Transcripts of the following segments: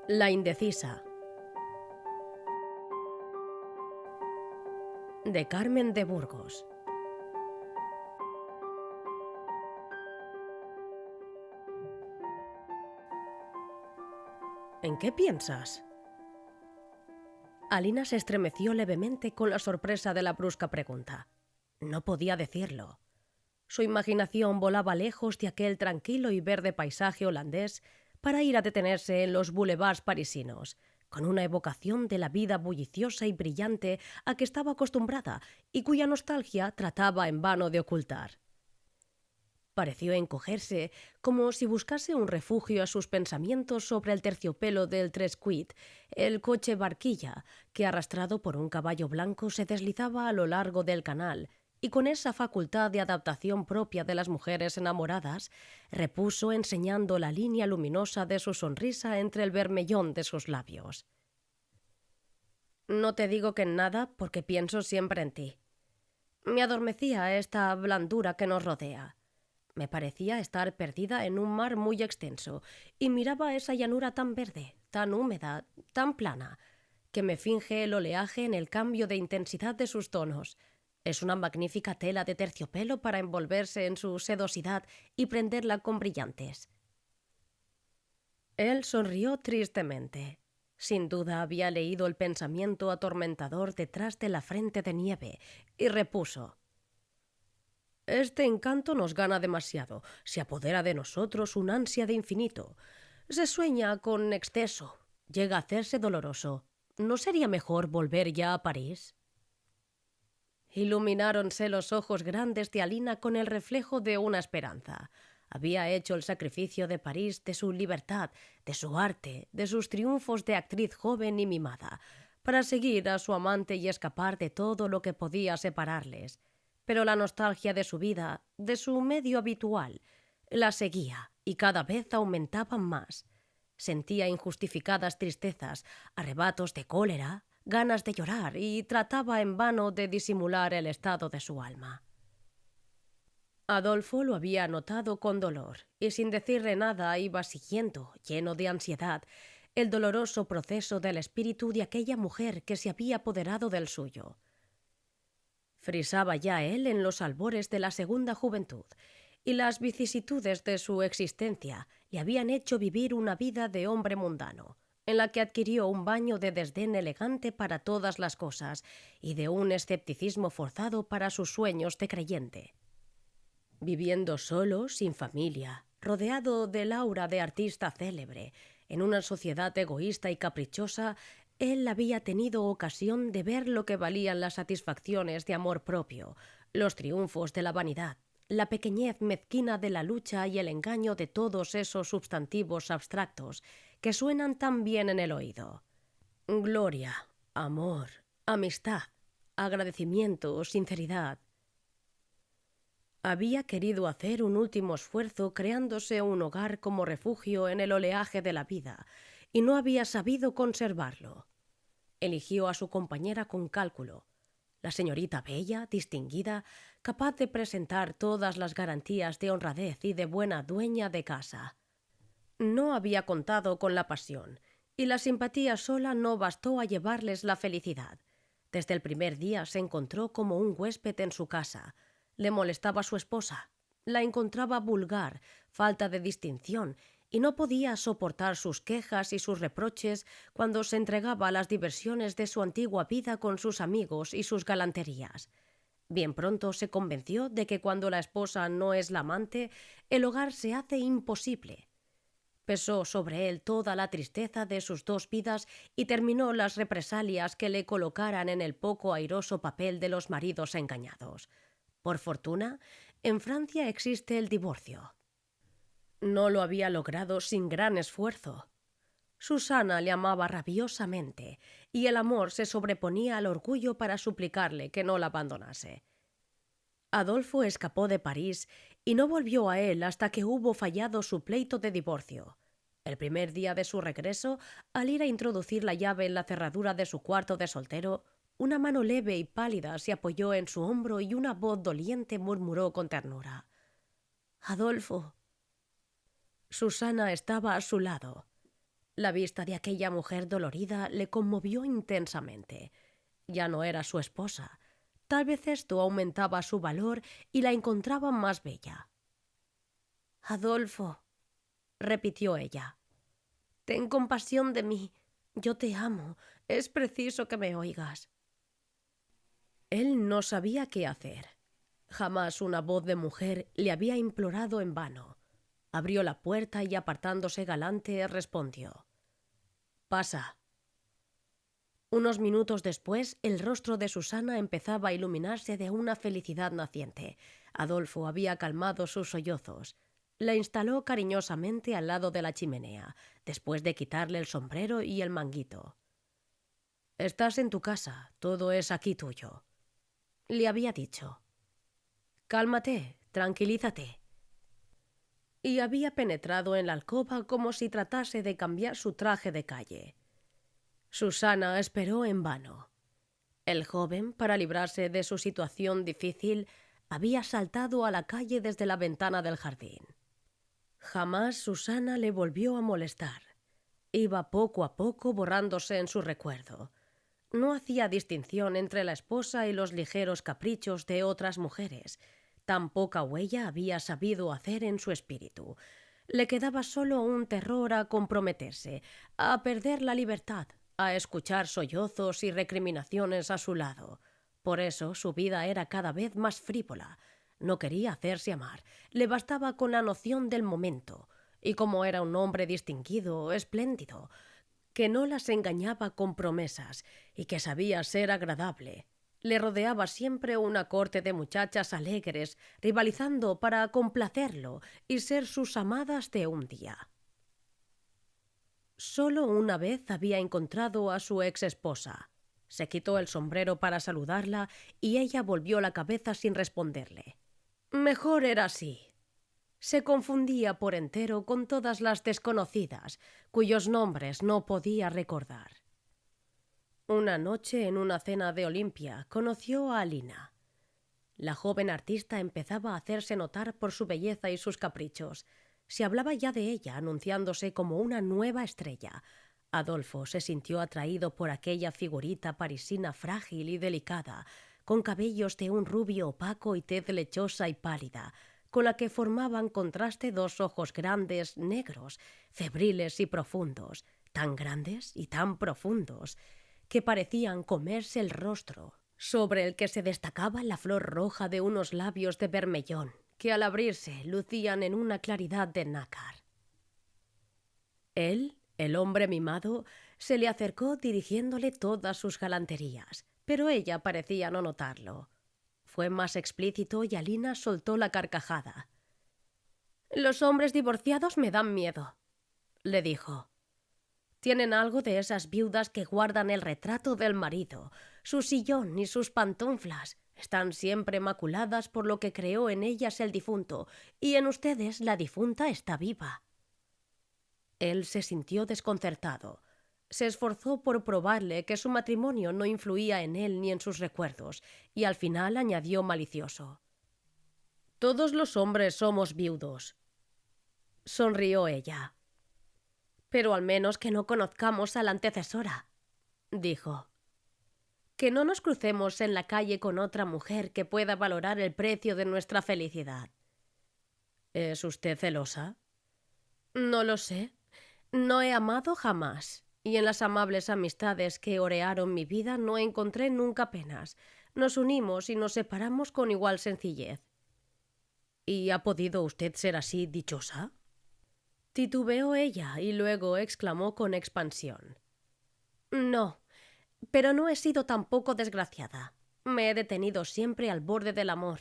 La indecisa, de Carmen de Burgos. ¿En qué piensas? Alina se estremeció levemente con la sorpresa de la brusca pregunta. No podía decirlo. Su imaginación volaba lejos de aquel tranquilo y verde paisaje holandés para ir a detenerse en los boulevards parisinos, con una evocación de la vida bulliciosa y brillante a que estaba acostumbrada y cuya nostalgia trataba en vano de ocultar. Pareció encogerse, como si buscase un refugio a sus pensamientos sobre el terciopelo del Trescuit, el coche barquilla, que arrastrado por un caballo blanco se deslizaba a lo largo del canal, y con esa facultad de adaptación propia de las mujeres enamoradas, repuso enseñando la línea luminosa de su sonrisa entre el bermellón de sus labios. No te digo que en nada, porque pienso siempre en ti. Me adormecía esta blandura que nos rodea. Me parecía estar perdida en un mar muy extenso y miraba esa llanura tan verde, tan húmeda, tan plana, que me finge el oleaje en el cambio de intensidad de sus tonos. Es una magnífica tela de terciopelo para envolverse en su sedosidad y prenderla con brillantes. Él sonrió tristemente. Sin duda había leído el pensamiento atormentador detrás de la frente de nieve y repuso: Este encanto nos gana demasiado, se apodera de nosotros un ansia de infinito. Se sueña con exceso, llega a hacerse doloroso. ¿No sería mejor volver ya a París? Ilumináronse los ojos grandes de Alina con el reflejo de una esperanza. Había hecho el sacrificio de París, de su libertad, de su arte, de sus triunfos de actriz joven y mimada, para seguir a su amante y escapar de todo lo que podía separarles. Pero la nostalgia de su vida, de su medio habitual, la seguía y cada vez aumentaba más. Sentía injustificadas tristezas, arrebatos de cólera, ganas de llorar y trataba en vano de disimular el estado de su alma. Adolfo lo había notado con dolor y sin decirle nada iba siguiendo, lleno de ansiedad, el doloroso proceso del espíritu de aquella mujer que se había apoderado del suyo. Frisaba ya él en los albores de la segunda juventud, y las vicisitudes de su existencia le habían hecho vivir una vida de hombre mundano, en la que adquirió un baño de desdén elegante para todas las cosas y de un escepticismo forzado para sus sueños de creyente. Viviendo solo, sin familia, rodeado del aura de artista célebre, en una sociedad egoísta y caprichosa, él había tenido ocasión de ver lo que valían las satisfacciones de amor propio, los triunfos de la vanidad, la pequeñez mezquina de la lucha y el engaño de todos esos sustantivos abstractos que suenan tan bien en el oído. Gloria, amor, amistad, agradecimiento, sinceridad. Había querido hacer un último esfuerzo creándose un hogar como refugio en el oleaje de la vida, y no había sabido conservarlo. Eligió a su compañera con cálculo, la señorita bella, distinguida, capaz de presentar todas las garantías de honradez y de buena dueña de casa. No había contado con la pasión, y la simpatía sola no bastó a llevarles la felicidad. Desde el primer día se encontró como un huésped en su casa. Le molestaba su esposa, la encontraba vulgar, falta de distinción, y no podía soportar sus quejas y sus reproches cuando se entregaba a las diversiones de su antigua vida con sus amigos y sus galanterías. Bien pronto se convenció de que cuando la esposa no es la amante, el hogar se hace imposible. Pesó sobre él toda la tristeza de sus dos vidas y terminó las represalias que le colocaran en el poco airoso papel de los maridos engañados. Por fortuna, en Francia existe el divorcio. No lo había logrado sin gran esfuerzo. Susana le amaba rabiosamente, y el amor se sobreponía al orgullo para suplicarle que no la abandonase. Adolfo escapó de París y no volvió a él hasta que hubo fallado su pleito de divorcio. El primer día de su regreso, al ir a introducir la llave en la cerradura de su cuarto de soltero, una mano leve y pálida se apoyó en su hombro y una voz doliente murmuró con ternura: «Adolfo». Susana estaba a su lado. La vista de aquella mujer dolorida le conmovió intensamente. Ya no era su esposa. Tal vez esto aumentaba su valor y la encontraba más bella. «Adolfo», repitió ella, «ten compasión de mí. Yo te amo. Es preciso que me oigas». Él no sabía qué hacer. Jamás una voz de mujer le había implorado en vano. Abrió la puerta y, apartándose galante, respondió: «Pasa». Unos minutos después, el rostro de Susana empezaba a iluminarse de una felicidad naciente. Adolfo había calmado sus sollozos. La instaló cariñosamente al lado de la chimenea, después de quitarle el sombrero y el manguito. «Estás en tu casa, todo es aquí tuyo», le había dicho. «Cálmate, tranquilízate». Y había penetrado en la alcoba como si tratase de cambiar su traje de calle. Susana esperó en vano. El joven, para librarse de su situación difícil, había saltado a la calle desde la ventana del jardín. Jamás Susana le volvió a molestar. Iba poco a poco borrándose en su recuerdo. No hacía distinción entre la esposa y los ligeros caprichos de otras mujeres. Tan poca huella había sabido hacer en su espíritu. Le quedaba solo un terror a comprometerse, a perder la libertad, a escuchar sollozos y recriminaciones a su lado. Por eso su vida era cada vez más frívola. No quería hacerse amar. Le bastaba con la noción del momento. Y como era un hombre distinguido, espléndido, que no las engañaba con promesas y que sabía ser agradable, le rodeaba siempre una corte de muchachas alegres, rivalizando para complacerlo y ser sus amadas de un día. Solo una vez había encontrado a su ex esposa. Se quitó el sombrero para saludarla y ella volvió la cabeza sin responderle. Mejor era así. Se confundía por entero con todas las desconocidas, cuyos nombres no podía recordar. Una noche, en una cena de Olimpia, conoció a Alina. La joven artista empezaba a hacerse notar por su belleza y sus caprichos. Se hablaba ya de ella, anunciándose como una nueva estrella. Adolfo se sintió atraído por aquella figurita parisina frágil y delicada, con cabellos de un rubio opaco y tez lechosa y pálida, con la que formaban contraste dos ojos grandes, negros, febriles y profundos, tan grandes y tan profundos, que parecían comerse el rostro, sobre el que se destacaba la flor roja de unos labios de bermellón, que al abrirse lucían en una claridad de nácar. Él, el hombre mimado, se le acercó dirigiéndole todas sus galanterías, pero ella parecía no notarlo. Fue más explícito y Alina soltó la carcajada. «Los hombres divorciados me dan miedo», le dijo. «Tienen algo de esas viudas que guardan el retrato del marido, su sillón y sus pantuflas. Están siempre maculadas por lo que creó en ellas el difunto, y en ustedes la difunta está viva». Él se sintió desconcertado. Se esforzó por probarle que su matrimonio no influía en él ni en sus recuerdos, y al final añadió malicioso: «Todos los hombres somos viudos». Sonrió ella. «Pero al menos que no conozcamos a la antecesora», dijo. «Que no nos crucemos en la calle con otra mujer que pueda valorar el precio de nuestra felicidad». «¿Es usted celosa?» «No lo sé. No he amado jamás. Y en las amables amistades que orearon mi vida no encontré nunca penas. Nos unimos y nos separamos con igual sencillez». «¿Y ha podido usted ser así dichosa?» Titubeó ella y luego exclamó con expansión: «No, pero no he sido tampoco desgraciada. Me he detenido siempre al borde del amor.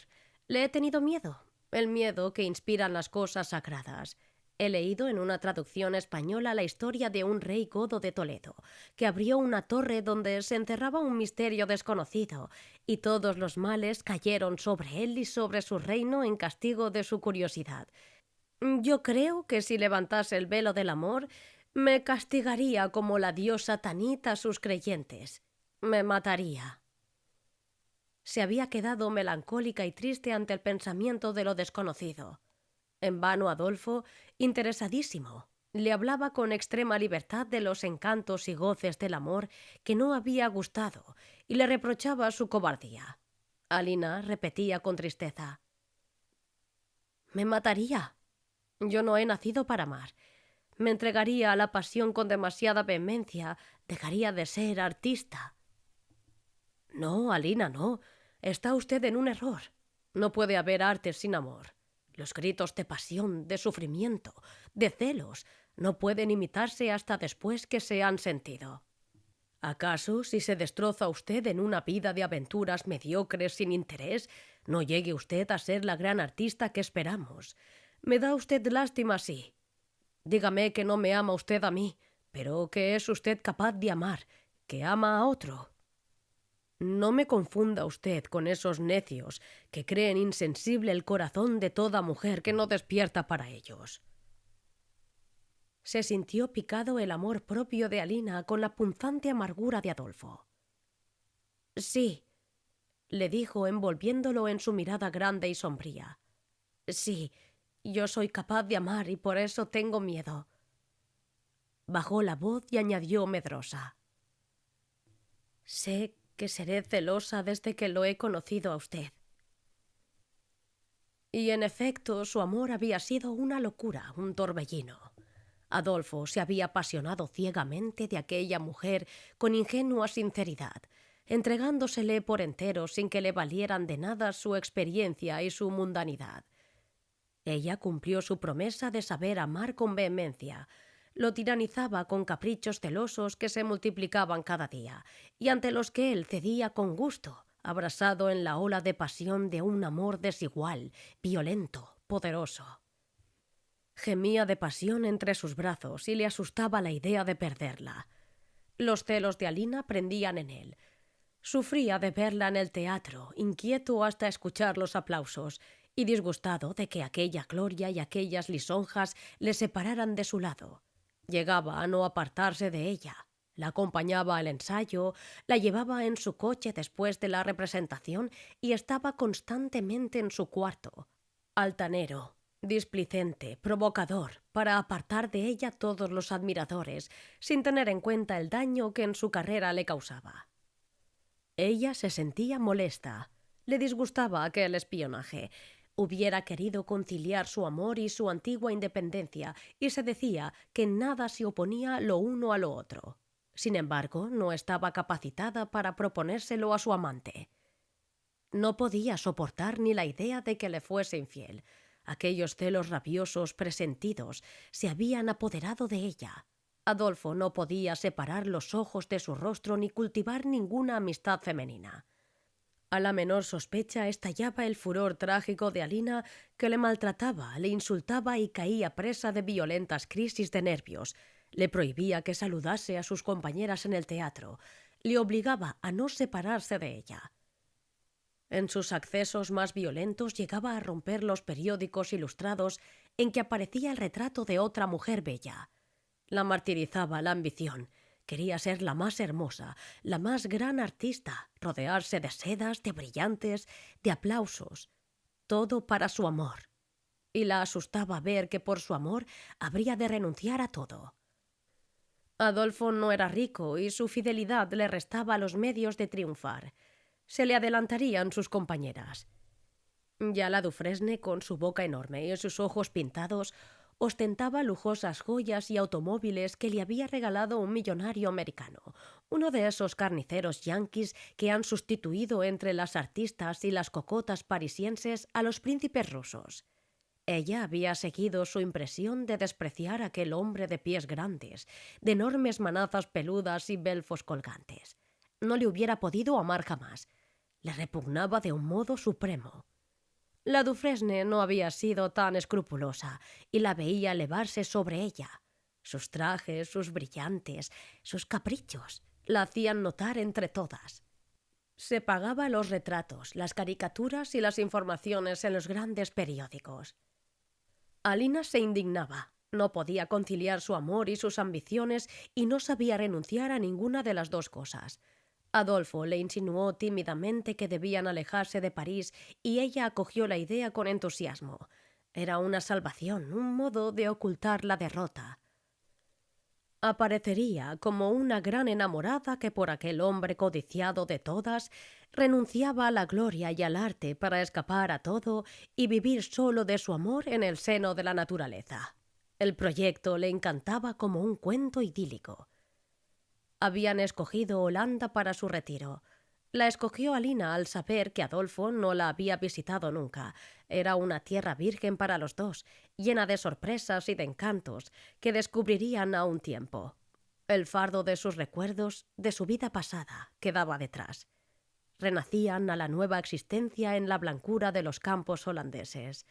Le he tenido miedo, el miedo que inspiran las cosas sagradas. He leído en una traducción española la historia de un rey godo de Toledo, que abrió una torre donde se encerraba un misterio desconocido, y todos los males cayeron sobre él y sobre su reino en castigo de su curiosidad. Yo creo que si levantase el velo del amor, me castigaría como la diosa Tanit a sus creyentes. Me mataría». Se había quedado melancólica y triste ante el pensamiento de lo desconocido. En vano Adolfo, interesadísimo, Le hablaba con extrema libertad de los encantos y goces del amor que no había gustado y le reprochaba su cobardía. Alina repetía con tristeza: «Me mataría. Yo no he nacido para amar. Me entregaría a la pasión con demasiada vehemencia. Dejaría de ser artista». «No, Alina, no. Está usted en un error. No puede haber arte sin amor. Los gritos de pasión, de sufrimiento, de celos, no pueden imitarse hasta después que se han sentido. ¿Acaso, si se destroza usted en una vida de aventuras mediocres sin interés, no llegue usted a ser la gran artista que esperamos? Me da usted lástima, sí. Dígame que no me ama usted a mí, pero que es usted capaz de amar, que ama a otro». No me confunda usted con esos necios que creen insensible el corazón de toda mujer que no despierta para ellos. Se sintió picado el amor propio de Alina con la punzante amargura de Adolfo. «Sí», le dijo envolviéndolo en su mirada grande y sombría. «Sí, yo soy capaz de amar y por eso tengo miedo». Bajó la voz y añadió medrosa: «Sé que seré celosa desde que lo he conocido a usted». Y en efecto, su amor había sido una locura, un torbellino. Adolfo se había apasionado ciegamente de aquella mujer con ingenua sinceridad, entregándosele por entero sin que le valieran de nada su experiencia y su mundanidad. Ella cumplió su promesa de saber amar con vehemencia, lo tiranizaba con caprichos celosos que se multiplicaban cada día, y ante los que él cedía con gusto, abrasado en la ola de pasión de un amor desigual, violento, poderoso. Gemía de pasión entre sus brazos y le asustaba la idea de perderla. Los celos de Alina prendían en él. Sufría de verla en el teatro, inquieto hasta escuchar los aplausos, y disgustado de que aquella gloria y aquellas lisonjas le separaran de su lado. Llegaba a no apartarse de ella. La acompañaba al ensayo, la llevaba en su coche después de la representación y estaba constantemente en su cuarto. Altanero, displicente, provocador, para apartar de ella todos los admiradores, sin tener en cuenta el daño que en su carrera le causaba. Ella se sentía molesta. Le disgustaba aquel espionaje. Hubiera querido conciliar su amor y su antigua independencia, y se decía que nada se oponía lo uno a lo otro. Sin embargo, no estaba capacitada para proponérselo a su amante. No podía soportar ni la idea de que le fuese infiel. Aquellos celos rabiosos presentidos se habían apoderado de ella. Adolfo no podía separar los ojos de su rostro ni cultivar ninguna amistad femenina. A la menor sospecha estallaba el furor trágico de Alina, que le maltrataba, le insultaba y caía presa de violentas crisis de nervios. Le prohibía que saludase a sus compañeras en el teatro. Le obligaba a no separarse de ella. En sus accesos más violentos llegaba a romper los periódicos ilustrados en que aparecía el retrato de otra mujer bella. La martirizaba la ambición. Quería ser la más hermosa, la más gran artista, rodearse de sedas, de brillantes, de aplausos. Todo para su amor. Y la asustaba ver que por su amor habría de renunciar a todo. Adolfo no era rico y su fidelidad le restaba los medios de triunfar. Se le adelantarían sus compañeras. Ya la Dufresne, con su boca enorme y sus ojos pintados, ostentaba lujosas joyas y automóviles que le había regalado un millonario americano, uno de esos carniceros yanquis que han sustituido entre las artistas y las cocotas parisienses a los príncipes rusos. Ella había seguido su impresión de despreciar a aquel hombre de pies grandes, de enormes manazas peludas y belfos colgantes. No le hubiera podido amar jamás. Le repugnaba de un modo supremo. La Dufresne no había sido tan escrupulosa y la veía elevarse sobre ella. Sus trajes, sus brillantes, sus caprichos la hacían notar entre todas. Se pagaba los retratos, las caricaturas y las informaciones en los grandes periódicos. Alina se indignaba. No podía conciliar su amor y sus ambiciones y no sabía renunciar a ninguna de las dos cosas. Adolfo le insinuó tímidamente que debían alejarse de París y ella acogió la idea con entusiasmo. Era una salvación, un modo de ocultar la derrota. Aparecería como una gran enamorada que por aquel hombre codiciado de todas renunciaba a la gloria y al arte para escapar a todo y vivir solo de su amor en el seno de la naturaleza. El proyecto le encantaba como un cuento idílico. Habían escogido Holanda para su retiro. La escogió Alina al saber que Adolfo no la había visitado nunca. Era una tierra virgen para los dos, llena de sorpresas y de encantos que descubrirían a un tiempo. El fardo de sus recuerdos, de su vida pasada, quedaba detrás. Renacían a la nueva existencia en la blancura de los campos holandeses.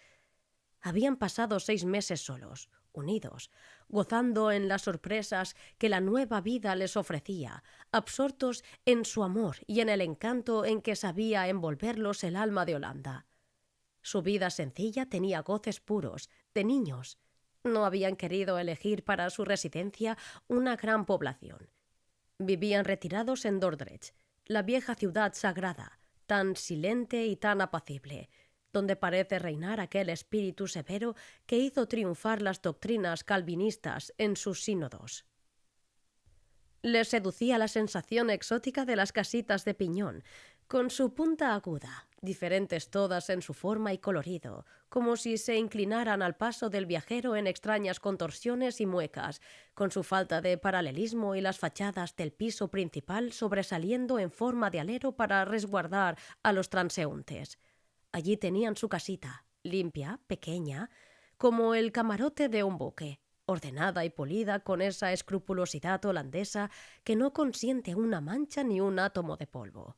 Habían pasado 6 meses solos, unidos, gozando en las sorpresas que la nueva vida les ofrecía, absortos en su amor y en el encanto en que sabía envolverlos el alma de Holanda. Su vida sencilla tenía goces puros, de niños. No habían querido elegir para su residencia una gran población. Vivían retirados en Dordrecht, la vieja ciudad sagrada, tan silente y tan apacible, donde parece reinar aquel espíritu severo que hizo triunfar las doctrinas calvinistas en sus sínodos. Les seducía la sensación exótica de las casitas de piñón, con su punta aguda, diferentes todas en su forma y colorido, como si se inclinaran al paso del viajero en extrañas contorsiones y muecas, con su falta de paralelismo y las fachadas del piso principal sobresaliendo en forma de alero para resguardar a los transeúntes. Allí tenían su casita, limpia, pequeña, como el camarote de un buque, ordenada y polida con esa escrupulosidad holandesa que no consiente una mancha ni un átomo de polvo.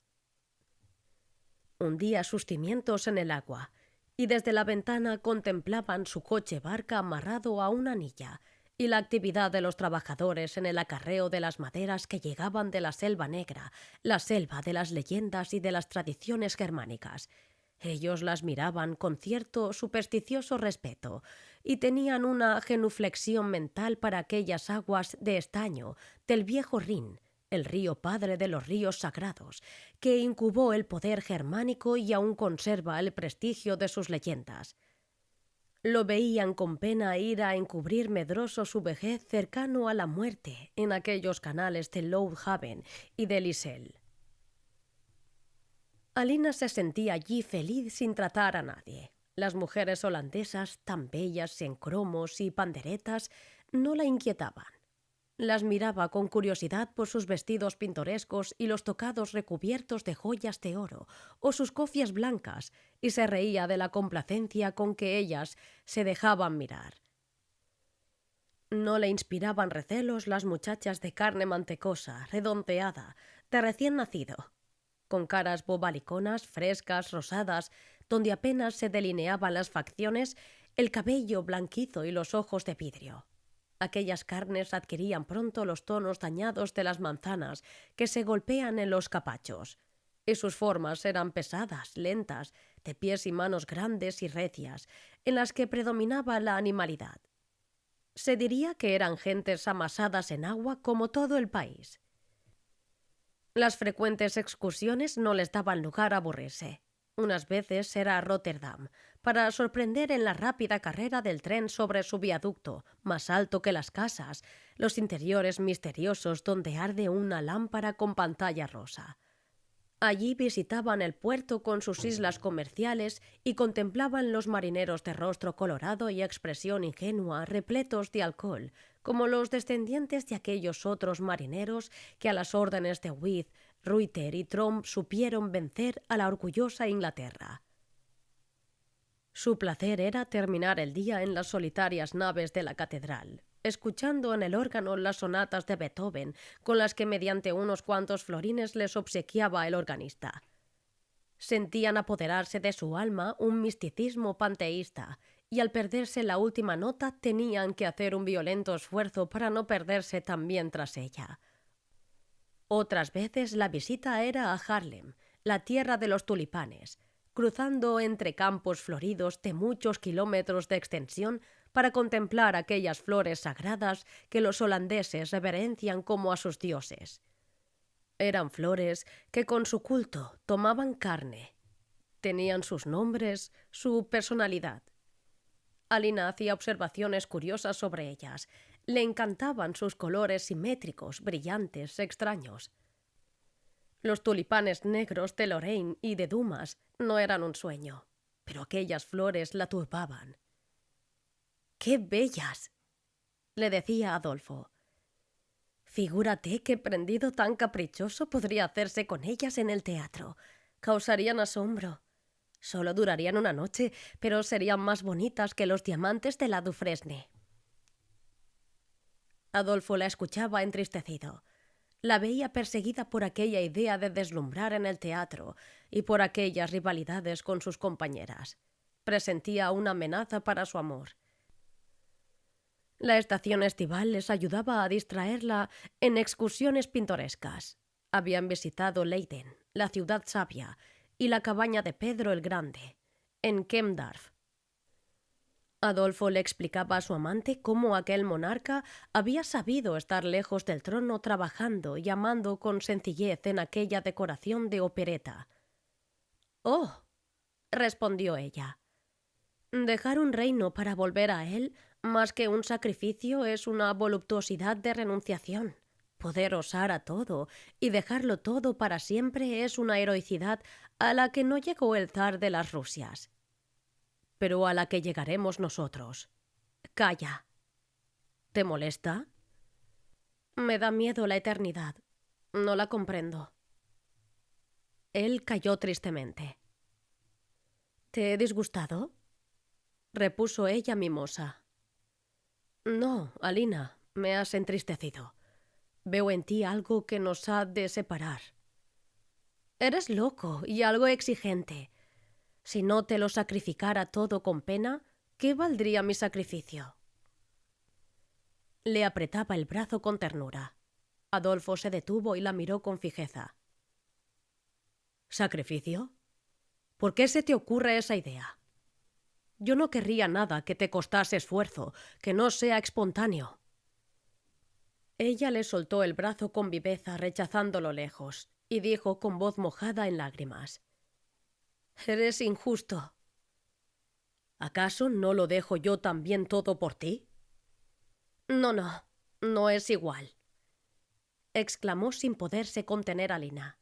Hundía sus cimientos en el agua, y desde la ventana contemplaban su coche barca amarrado a una anilla, y la actividad de los trabajadores en el acarreo de las maderas que llegaban de la selva negra, la selva de las leyendas y de las tradiciones germánicas. Ellos las miraban con cierto supersticioso respeto y tenían una genuflexión mental para aquellas aguas de estaño del viejo Rin, el río padre de los ríos sagrados, que incubó el poder germánico y aún conserva el prestigio de sus leyendas. Lo veían con pena ir a encubrir medroso su vejez cercano a la muerte en aquellos canales de Loudhaven y de Liselle. Alina se sentía allí feliz sin tratar a nadie. Las mujeres holandesas, tan bellas en cromos y panderetas, no la inquietaban. Las miraba con curiosidad por sus vestidos pintorescos y los tocados recubiertos de joyas de oro, o sus cofias blancas, y se reía de la complacencia con que ellas se dejaban mirar. No le inspiraban recelos las muchachas de carne mantecosa, redondeada, de recién nacido, con caras bobaliconas, frescas, rosadas, donde apenas se delineaban las facciones, el cabello blanquizo y los ojos de vidrio. Aquellas carnes adquirían pronto los tonos dañados de las manzanas que se golpean en los capachos, y sus formas eran pesadas, lentas, de pies y manos grandes y recias, en las que predominaba la animalidad. Se diría que eran gentes amasadas en agua como todo el país. Las frecuentes excursiones no les daban lugar a aburrirse. Unas veces era a Rotterdam, para sorprender en la rápida carrera del tren sobre su viaducto, más alto que las casas, los interiores misteriosos donde arde una lámpara con pantalla rosa. Allí visitaban el puerto con sus islas comerciales y contemplaban los marineros de rostro colorado y expresión ingenua repletos de alcohol, como los descendientes de aquellos otros marineros que a las órdenes de Wyeth, Ruyter y Tromp supieron vencer a la orgullosa Inglaterra. Su placer era terminar el día en las solitarias naves de la catedral, escuchando en el órgano las sonatas de Beethoven con las que mediante unos cuantos florines les obsequiaba el organista. Sentían apoderarse de su alma un misticismo panteísta, y al perderse la última nota tenían que hacer un violento esfuerzo para no perderse también tras ella. Otras veces la visita era a Haarlem, la tierra de los tulipanes, cruzando entre campos floridos de muchos kilómetros de extensión para contemplar aquellas flores sagradas que los holandeses reverencian como a sus dioses. Eran flores que con su culto tomaban carne. Tenían sus nombres, su personalidad. Alina hacía observaciones curiosas sobre ellas. Le encantaban sus colores simétricos, brillantes, extraños. Los tulipanes negros de Lorraine y de Dumas no eran un sueño, pero aquellas flores la turbaban. ¡Qué bellas!, le decía Adolfo. Figúrate qué prendido tan caprichoso podría hacerse con ellas en el teatro. Causarían asombro. Solo durarían una noche, pero serían más bonitas que los diamantes de la Dufresne. Adolfo la escuchaba entristecido. La veía perseguida por aquella idea de deslumbrar en el teatro y por aquellas rivalidades con sus compañeras. Presentía una amenaza para su amor. La estación estival les ayudaba a distraerla en excursiones pintorescas. Habían visitado Leiden, la ciudad sabia, y la cabaña de Pedro el Grande, en Kemdarf. Adolfo le explicaba a su amante cómo aquel monarca había sabido estar lejos del trono trabajando y amando con sencillez en aquella decoración de opereta. «Oh», respondió ella, «dejar un reino para volver a él, más que un sacrificio, es una voluptuosidad de renunciación. Poder osar a todo y dejarlo todo para siempre es una heroicidad a la que no llegó el zar de las Rusias. Pero a la que llegaremos nosotros. Calla. ¿Te molesta? Me da miedo la eternidad. No la comprendo». Él calló tristemente. «¿Te he disgustado?», repuso ella mimosa. «No, Alina, me has entristecido. Veo en ti algo que nos ha de separar. Eres loco y algo exigente. Si no te lo sacrificara todo con pena, ¿qué valdría mi sacrificio?». Le apretaba el brazo con ternura. Adolfo se detuvo y la miró con fijeza. ¿Sacrificio? ¿Por qué se te ocurre esa idea? Yo no querría nada que te costase esfuerzo, que no sea espontáneo. Ella le soltó el brazo con viveza, rechazándolo lejos, y dijo con voz mojada en lágrimas: «Eres injusto». ¿Acaso no lo dejo yo también todo por ti? No, no es igual, exclamó sin poderse contener Alina.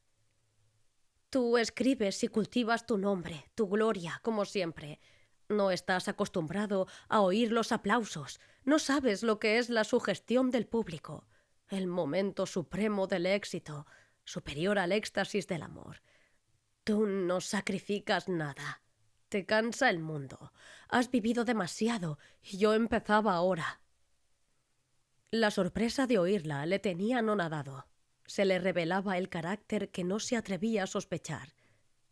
Tú escribes y cultivas tu nombre, tu gloria, como siempre. No estás acostumbrado a oír los aplausos, no sabes lo que es la sugestión del público, el momento supremo del éxito, superior al éxtasis del amor. Tú no sacrificas nada. Te cansa el mundo. Has vivido demasiado y yo empezaba ahora. La sorpresa de oírla le tenía anonadado. Se le revelaba el carácter que no se atrevía a sospechar.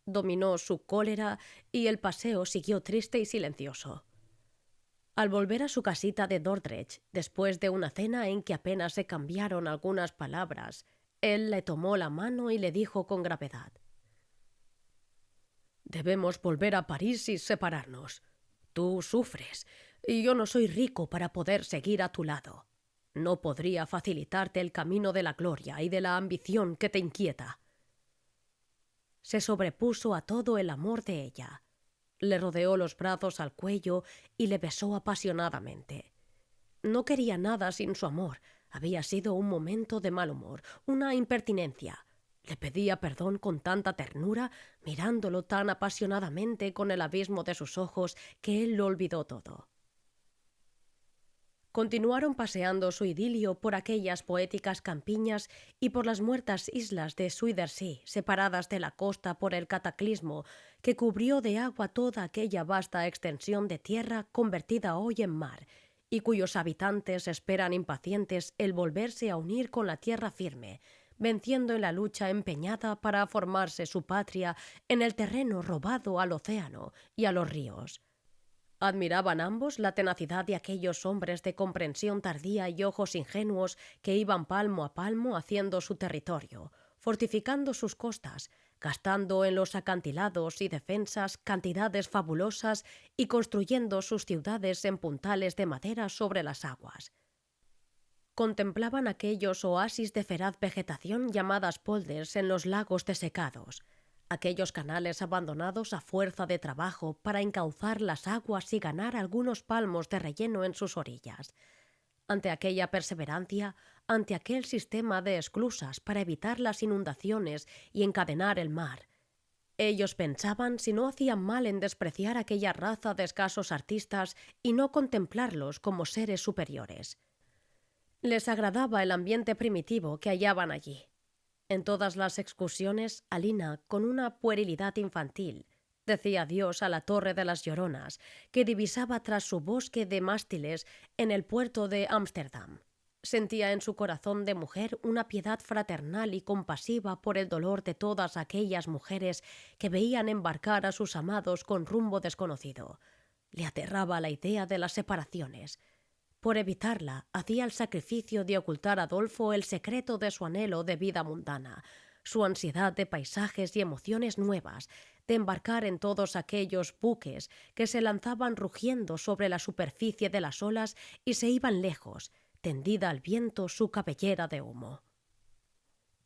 Dominó su cólera y el paseo siguió triste y silencioso. Al volver a su casita de Dordrecht, después de una cena en que apenas se cambiaron algunas palabras, él le tomó la mano y le dijo con gravedad: «Debemos volver a París y separarnos. Tú sufres, y yo no soy rico para poder seguir a tu lado. No podría facilitarte el camino de la gloria y de la ambición que te inquieta». Se sobrepuso a todo el amor de ella. Le rodeó los brazos al cuello y le besó apasionadamente. No quería nada sin su amor. Había sido un momento de mal humor, una impertinencia. Le pedía perdón con tanta ternura, mirándolo tan apasionadamente con el abismo de sus ojos, que él lo olvidó todo. Continuaron paseando su idilio por aquellas poéticas campiñas y por las muertas islas de Zuiderzee, separadas de la costa por el cataclismo que cubrió de agua toda aquella vasta extensión de tierra convertida hoy en mar, y cuyos habitantes esperan impacientes el volverse a unir con la tierra firme, venciendo en la lucha empeñada para formarse su patria en el terreno robado al océano y a los ríos. Admiraban ambos la tenacidad de aquellos hombres de comprensión tardía y ojos ingenuos que iban palmo a palmo haciendo su territorio, fortificando sus costas, gastando en los acantilados y defensas cantidades fabulosas y construyendo sus ciudades en puntales de madera sobre las aguas. Contemplaban aquellos oasis de feraz vegetación llamadas polders en los lagos desecados, aquellos canales abandonados a fuerza de trabajo para encauzar las aguas y ganar algunos palmos de relleno en sus orillas. Ante aquella perseverancia, ante aquel sistema de esclusas para evitar las inundaciones y encadenar el mar, ellos pensaban si no hacían mal en despreciar aquella raza de escasos artistas y no contemplarlos como seres superiores. Les agradaba el ambiente primitivo que hallaban allí. En todas las excursiones, Alina, con una puerilidad infantil, decía adiós a la Torre de las Lloronas, que divisaba tras su bosque de mástiles en el puerto de Ámsterdam. Sentía en su corazón de mujer una piedad fraternal y compasiva por el dolor de todas aquellas mujeres que veían embarcar a sus amados con rumbo desconocido. Le aterraba la idea de las separaciones. Por evitarla, hacía el sacrificio de ocultar a Adolfo el secreto de su anhelo de vida mundana, su ansiedad de paisajes y emociones nuevas, de embarcar en todos aquellos buques que se lanzaban rugiendo sobre la superficie de las olas y se iban lejos, tendida al viento su cabellera de humo.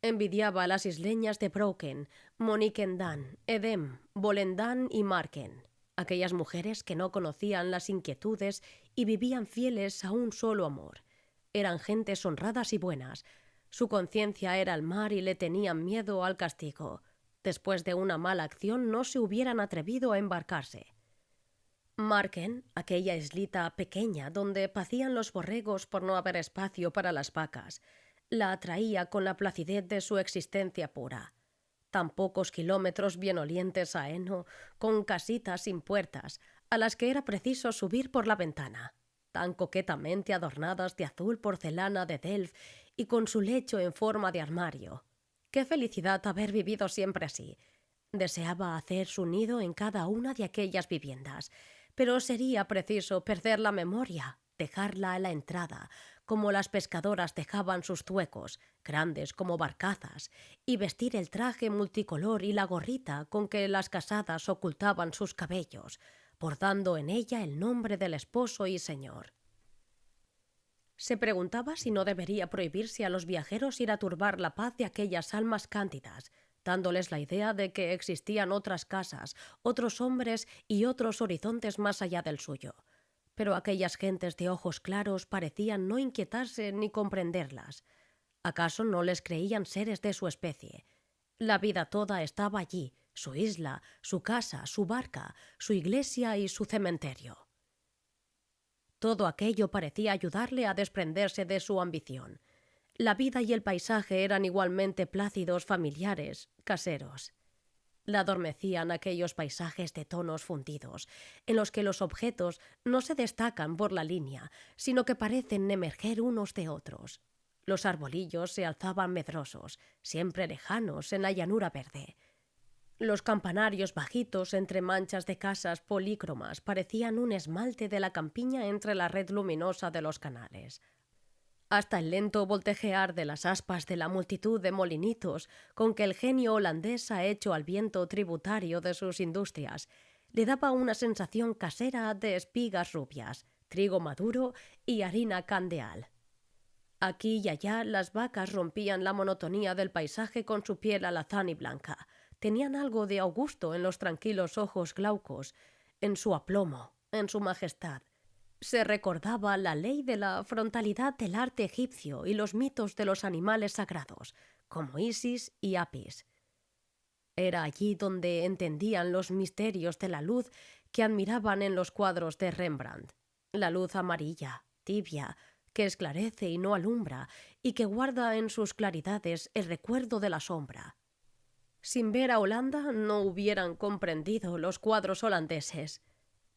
Envidiaba a las isleñas de Broken, Monnickendam, Edem, Volendam y Marken, aquellas mujeres que no conocían las inquietudes y vivían fieles a un solo amor. Eran gentes honradas y buenas. Su conciencia era el mar y le tenían miedo al castigo. Después de una mala acción no se hubieran atrevido a embarcarse. Marken, aquella islita pequeña donde pacían los borregos por no haber espacio para las vacas, la atraía con la placidez de su existencia pura. Tan pocos kilómetros bienolientes a heno, con casitas sin puertas, a las que era preciso subir por la ventana, tan coquetamente adornadas de azul porcelana de Delft y con su lecho en forma de armario. ¡Qué felicidad haber vivido siempre así! Deseaba hacer su nido en cada una de aquellas viviendas, pero sería preciso perder la memoria, dejarla a la entrada, como las pescadoras dejaban sus zuecos, grandes como barcazas, y vestir el traje multicolor y la gorrita con que las casadas ocultaban sus cabellos, bordando en ella el nombre del esposo y señor. Se preguntaba si no debería prohibirse a los viajeros ir a turbar la paz de aquellas almas cándidas, dándoles la idea de que existían otras casas, otros hombres y otros horizontes más allá del suyo. Pero aquellas gentes de ojos claros parecían no inquietarse ni comprenderlas. ¿Acaso no les creían seres de su especie? La vida toda estaba allí, su isla, su casa, su barca, su iglesia y su cementerio. Todo aquello parecía ayudarle a desprenderse de su ambición. La vida y el paisaje eran igualmente plácidos, familiares, caseros. La adormecían aquellos paisajes de tonos fundidos, en los que los objetos no se destacan por la línea, sino que parecen emerger unos de otros. Los arbolillos se alzaban medrosos, siempre lejanos en la llanura verde. Los campanarios bajitos entre manchas de casas polícromas parecían un esmalte de la campiña entre la red luminosa de los canales. Hasta el lento voltejear de las aspas de la multitud de molinitos con que el genio holandés ha hecho al viento tributario de sus industrias, le daba una sensación casera de espigas rubias, trigo maduro y harina candeal. Aquí y allá las vacas rompían la monotonía del paisaje con su piel alazán y blanca. Tenían algo de augusto en los tranquilos ojos glaucos, en su aplomo, en su majestad. Se recordaba la ley de la frontalidad del arte egipcio y los mitos de los animales sagrados, como Isis y Apis. Era allí donde entendían los misterios de la luz que admiraban en los cuadros de Rembrandt. La luz amarilla, tibia, que esclarece y no alumbra, y que guarda en sus claridades el recuerdo de la sombra. Sin ver a Holanda no hubieran comprendido los cuadros holandeses.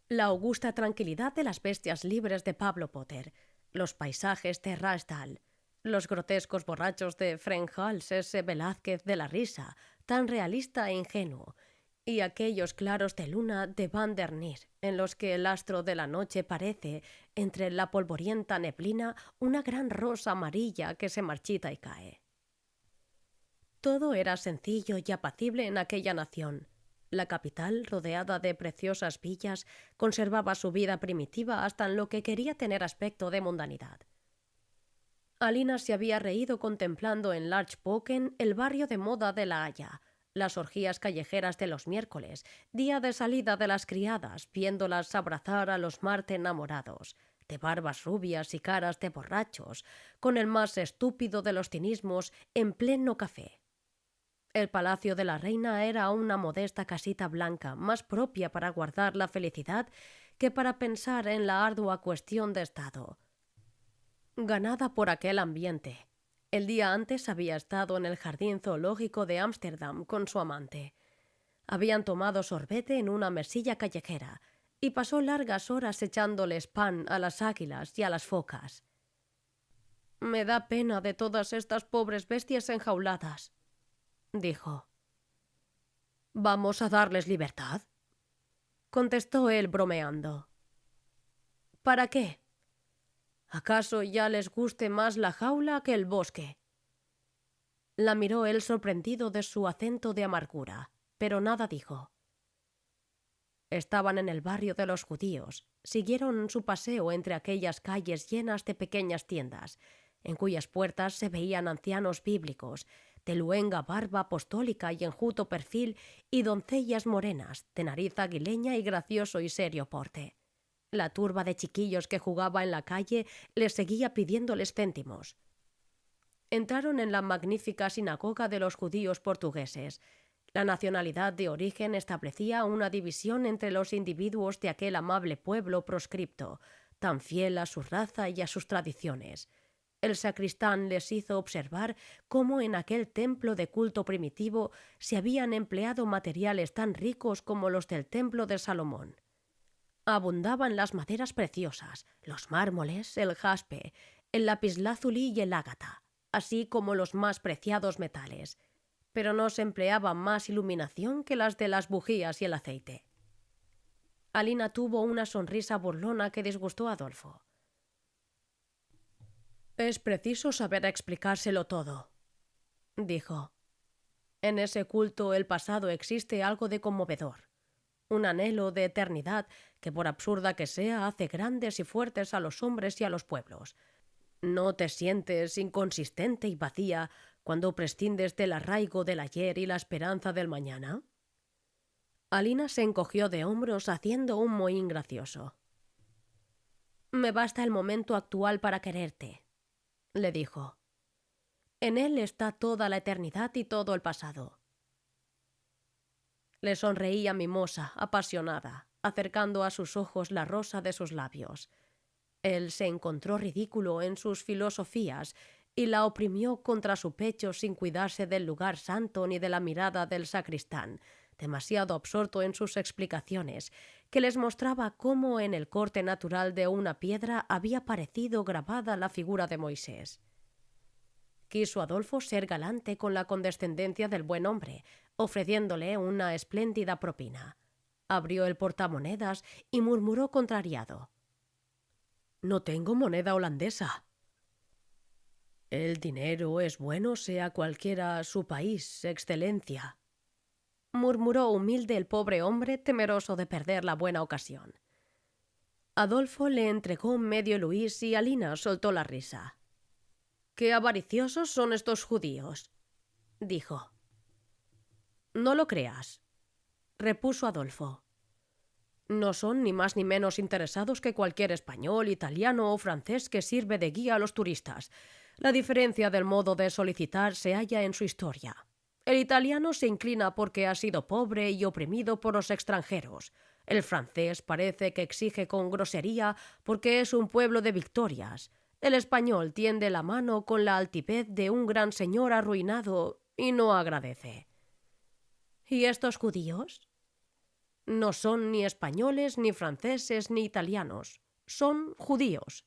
La augusta tranquilidad de las bestias libres de Pablo Potter, los paisajes de Ruysdael, los grotescos borrachos de Frejals, ese Velázquez de la risa, tan realista e ingenuo, y aquellos claros de luna de Van der Neer, en los que el astro de la noche parece, entre la polvorienta neblina, una gran rosa amarilla que se marchita y cae. Todo era sencillo y apacible en aquella nación. La capital, rodeada de preciosas villas, conservaba su vida primitiva hasta en lo que quería tener aspecto de mundanidad. Alina se había reído contemplando en Larchboken el barrio de moda de La Haya, las orgías callejeras de los miércoles, día de salida de las criadas, viéndolas abrazar a los Marte enamorados, de barbas rubias y caras de borrachos, con el más estúpido de los cinismos en pleno café. El palacio de la reina era una modesta casita blanca, más propia para guardar la felicidad que para pensar en la ardua cuestión de Estado. Ganada por aquel ambiente. El día antes había estado en el jardín zoológico de Ámsterdam con su amante. Habían tomado sorbete en una mesilla callejera y pasó largas horas echándoles pan a las águilas y a las focas. «Me da pena de todas estas pobres bestias enjauladas», dijo. «¿Vamos a darles libertad?», contestó él bromeando. «¿Para qué? ¿Acaso ya les guste más la jaula que el bosque?». La miró él sorprendido de su acento de amargura, pero nada dijo. Estaban en el barrio de los judíos. Siguieron su paseo entre aquellas calles llenas de pequeñas tiendas, en cuyas puertas se veían ancianos bíblicos, de luenga barba apostólica y enjuto perfil, y doncellas morenas, de nariz aguileña y gracioso y serio porte. La turba de chiquillos que jugaba en la calle les seguía pidiéndoles céntimos. Entraron en la magnífica sinagoga de los judíos portugueses. La nacionalidad de origen establecía una división entre los individuos de aquel amable pueblo proscripto, tan fiel a su raza y a sus tradiciones. El sacristán les hizo observar cómo en aquel templo de culto primitivo se habían empleado materiales tan ricos como los del templo de Salomón. Abundaban las maderas preciosas, los mármoles, el jaspe, el lapislázuli y el ágata, así como los más preciados metales, pero no se empleaba más iluminación que las de las bujías y el aceite. Alina tuvo una sonrisa burlona que disgustó a Adolfo. «Es preciso saber explicárselo todo», dijo. «En ese culto el pasado existe algo de conmovedor, un anhelo de eternidad que, por absurda que sea, hace grandes y fuertes a los hombres y a los pueblos. ¿No te sientes inconsistente y vacía cuando prescindes del arraigo del ayer y la esperanza del mañana?» Alina se encogió de hombros haciendo un mohín gracioso. «Me basta el momento actual para quererte», le dijo. «En él está toda la eternidad y todo el pasado». Le sonreía mimosa, apasionada, acercando a sus ojos la rosa de sus labios. Él se encontró ridículo en sus filosofías y la oprimió contra su pecho sin cuidarse del lugar santo ni de la mirada del sacristán, demasiado absorto en sus explicaciones, que les mostraba cómo en el corte natural de una piedra había aparecido grabada la figura de Moisés. Quiso Adolfo ser galante con la condescendencia del buen hombre, ofreciéndole una espléndida propina. Abrió el portamonedas y murmuró contrariado: «No tengo moneda holandesa». «El dinero es bueno sea cualquiera su país, excelencia», murmuró humilde el pobre hombre, temeroso de perder la buena ocasión. Adolfo le entregó medio luis y Alina soltó la risa. «Qué avariciosos son estos judíos», dijo. «No lo creas», repuso Adolfo. «No son ni más ni menos interesados que cualquier español, italiano o francés que sirve de guía a los turistas. La diferencia del modo de solicitar se halla en su historia. El italiano se inclina porque ha sido pobre y oprimido por los extranjeros. El francés parece que exige con grosería porque es un pueblo de victorias. El español tiende la mano con la altivez de un gran señor arruinado y no agradece». «¿Y estos judíos?» «No son ni españoles, ni franceses, ni italianos. Son judíos.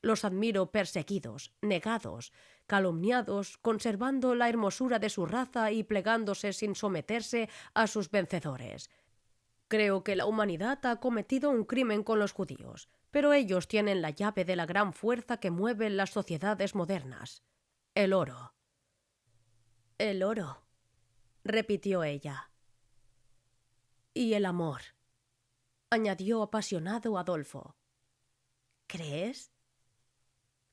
Los admiro perseguidos, negados, calumniados, conservando la hermosura de su raza y plegándose sin someterse a sus vencedores. Creo que la humanidad ha cometido un crimen con los judíos, pero ellos tienen la llave de la gran fuerza que mueve las sociedades modernas: el oro». «El oro», repitió ella. «Y el amor», añadió apasionado Adolfo. «¿Crees?»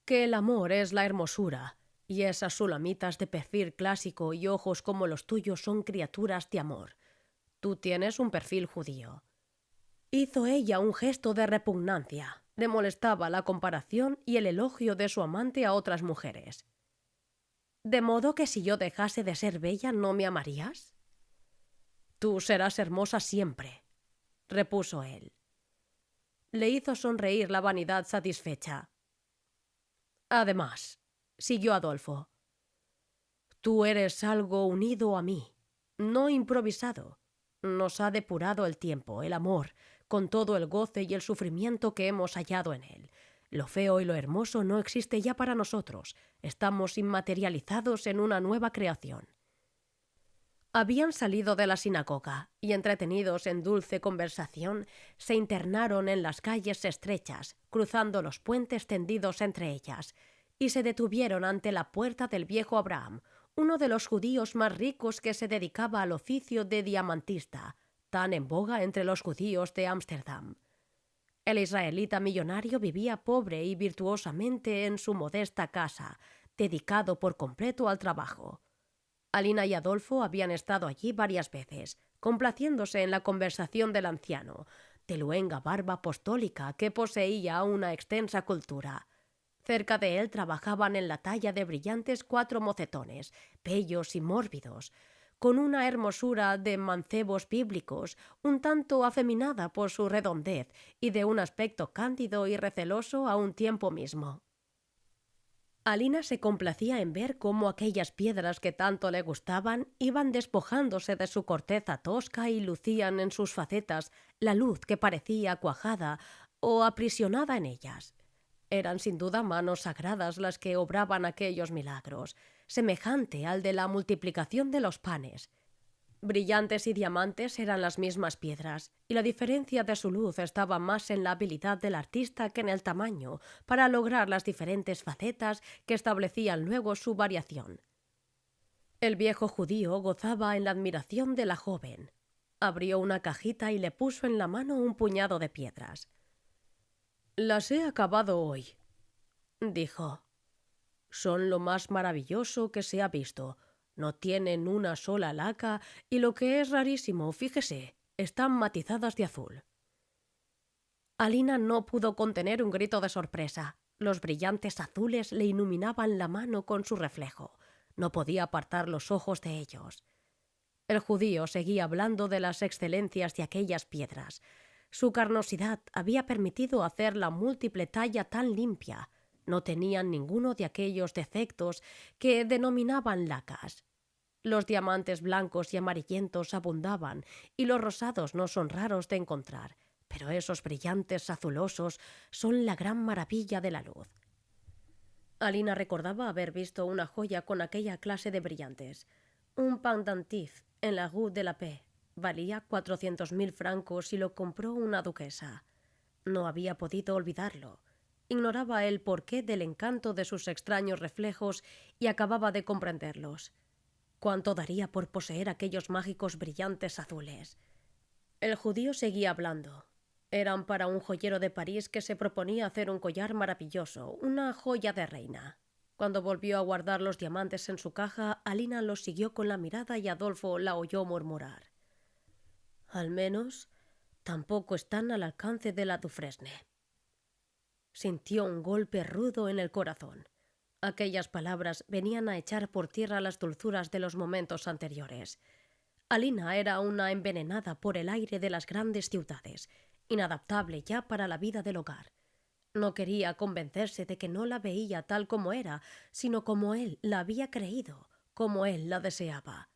«Que el amor es la hermosura, Y esas sulamitas de perfil clásico y ojos como los tuyos son criaturas de amor. Tú tienes un perfil judío. Hizo ella un gesto de repugnancia. Le molestaba la comparación y el elogio de su amante a otras mujeres. ¿De modo que si yo dejase de ser bella no me amarías? Tú serás hermosa siempre, repuso él. Le hizo sonreír la vanidad satisfecha. Además, siguió Adolfo, tú eres algo unido a mí, no improvisado. Nos ha depurado el tiempo, el amor, con todo el goce y el sufrimiento que hemos hallado en él. Lo feo y lo hermoso no existe ya para nosotros. Estamos inmaterializados en una nueva creación. Habían salido de la sinagoga y, entretenidos en dulce conversación, se internaron en las calles estrechas, cruzando los puentes tendidos entre ellas, y se detuvieron ante la puerta del viejo Abraham, uno de los judíos más ricos que se dedicaba al oficio de diamantista, tan en boga entre los judíos de Ámsterdam. El israelita millonario vivía pobre y virtuosamente en su modesta casa, dedicado por completo al trabajo. Alina y Adolfo habían estado allí varias veces, complaciéndose en la conversación del anciano, de luenga barba apostólica que poseía una extensa cultura. Cerca de él trabajaban en la talla de brillantes 4 mocetones, bellos y mórbidos, con una hermosura de mancebos bíblicos, un tanto afeminada por su redondez y de un aspecto cándido y receloso a un tiempo mismo. Alina se complacía en ver cómo aquellas piedras que tanto le gustaban iban despojándose de su corteza tosca y lucían en sus facetas la luz que parecía cuajada o aprisionada en ellas. Eran sin duda manos sagradas las que obraban aquellos milagros, semejante al de la multiplicación de los panes. Brillantes y diamantes eran las mismas piedras, y la diferencia de su luz estaba más en la habilidad del artista que en el tamaño, para lograr las diferentes facetas que establecían luego su variación. El viejo judío gozaba en la admiración de la joven. Abrió una cajita y le puso en la mano un puñado de piedras. «Las he acabado hoy», dijo. «Son lo más maravilloso que se ha visto. No tienen una sola laca y, lo que es rarísimo, fíjese, están matizadas de azul». Alina no pudo contener un grito de sorpresa. Los brillantes azules le iluminaban la mano con su reflejo. No podía apartar los ojos de ellos. El judío seguía hablando de las excelencias de aquellas piedras. Su carnosidad había permitido hacer la múltiple talla tan limpia. No tenían ninguno de aquellos defectos que denominaban lacas. Los diamantes blancos y amarillentos abundaban, y los rosados no son raros de encontrar, pero esos brillantes azulosos son la gran maravilla de la luz. Alina recordaba haber visto una joya con aquella clase de brillantes. Un pendentif en la Rue de la Paix. Valía 400.000 francos y lo compró una duquesa. No había podido olvidarlo. Ignoraba el porqué del encanto de sus extraños reflejos y acababa de comprenderlos. ¿Cuánto daría por poseer aquellos mágicos brillantes azules? El judío seguía hablando. Eran para un joyero de París que se proponía hacer un collar maravilloso, una joya de reina. Cuando volvió a guardar los diamantes en su caja, Alina los siguió con la mirada y Adolfo la oyó murmurar. «Al menos tampoco están al alcance de la Dufresne». Sintió un golpe rudo en el corazón. Aquellas palabras venían a echar por tierra las dulzuras de los momentos anteriores. Alina era una envenenada por el aire de las grandes ciudades, inadaptable ya para la vida del hogar. No quería convencerse de que no la veía tal como era, sino como él la había creído, como él la deseaba.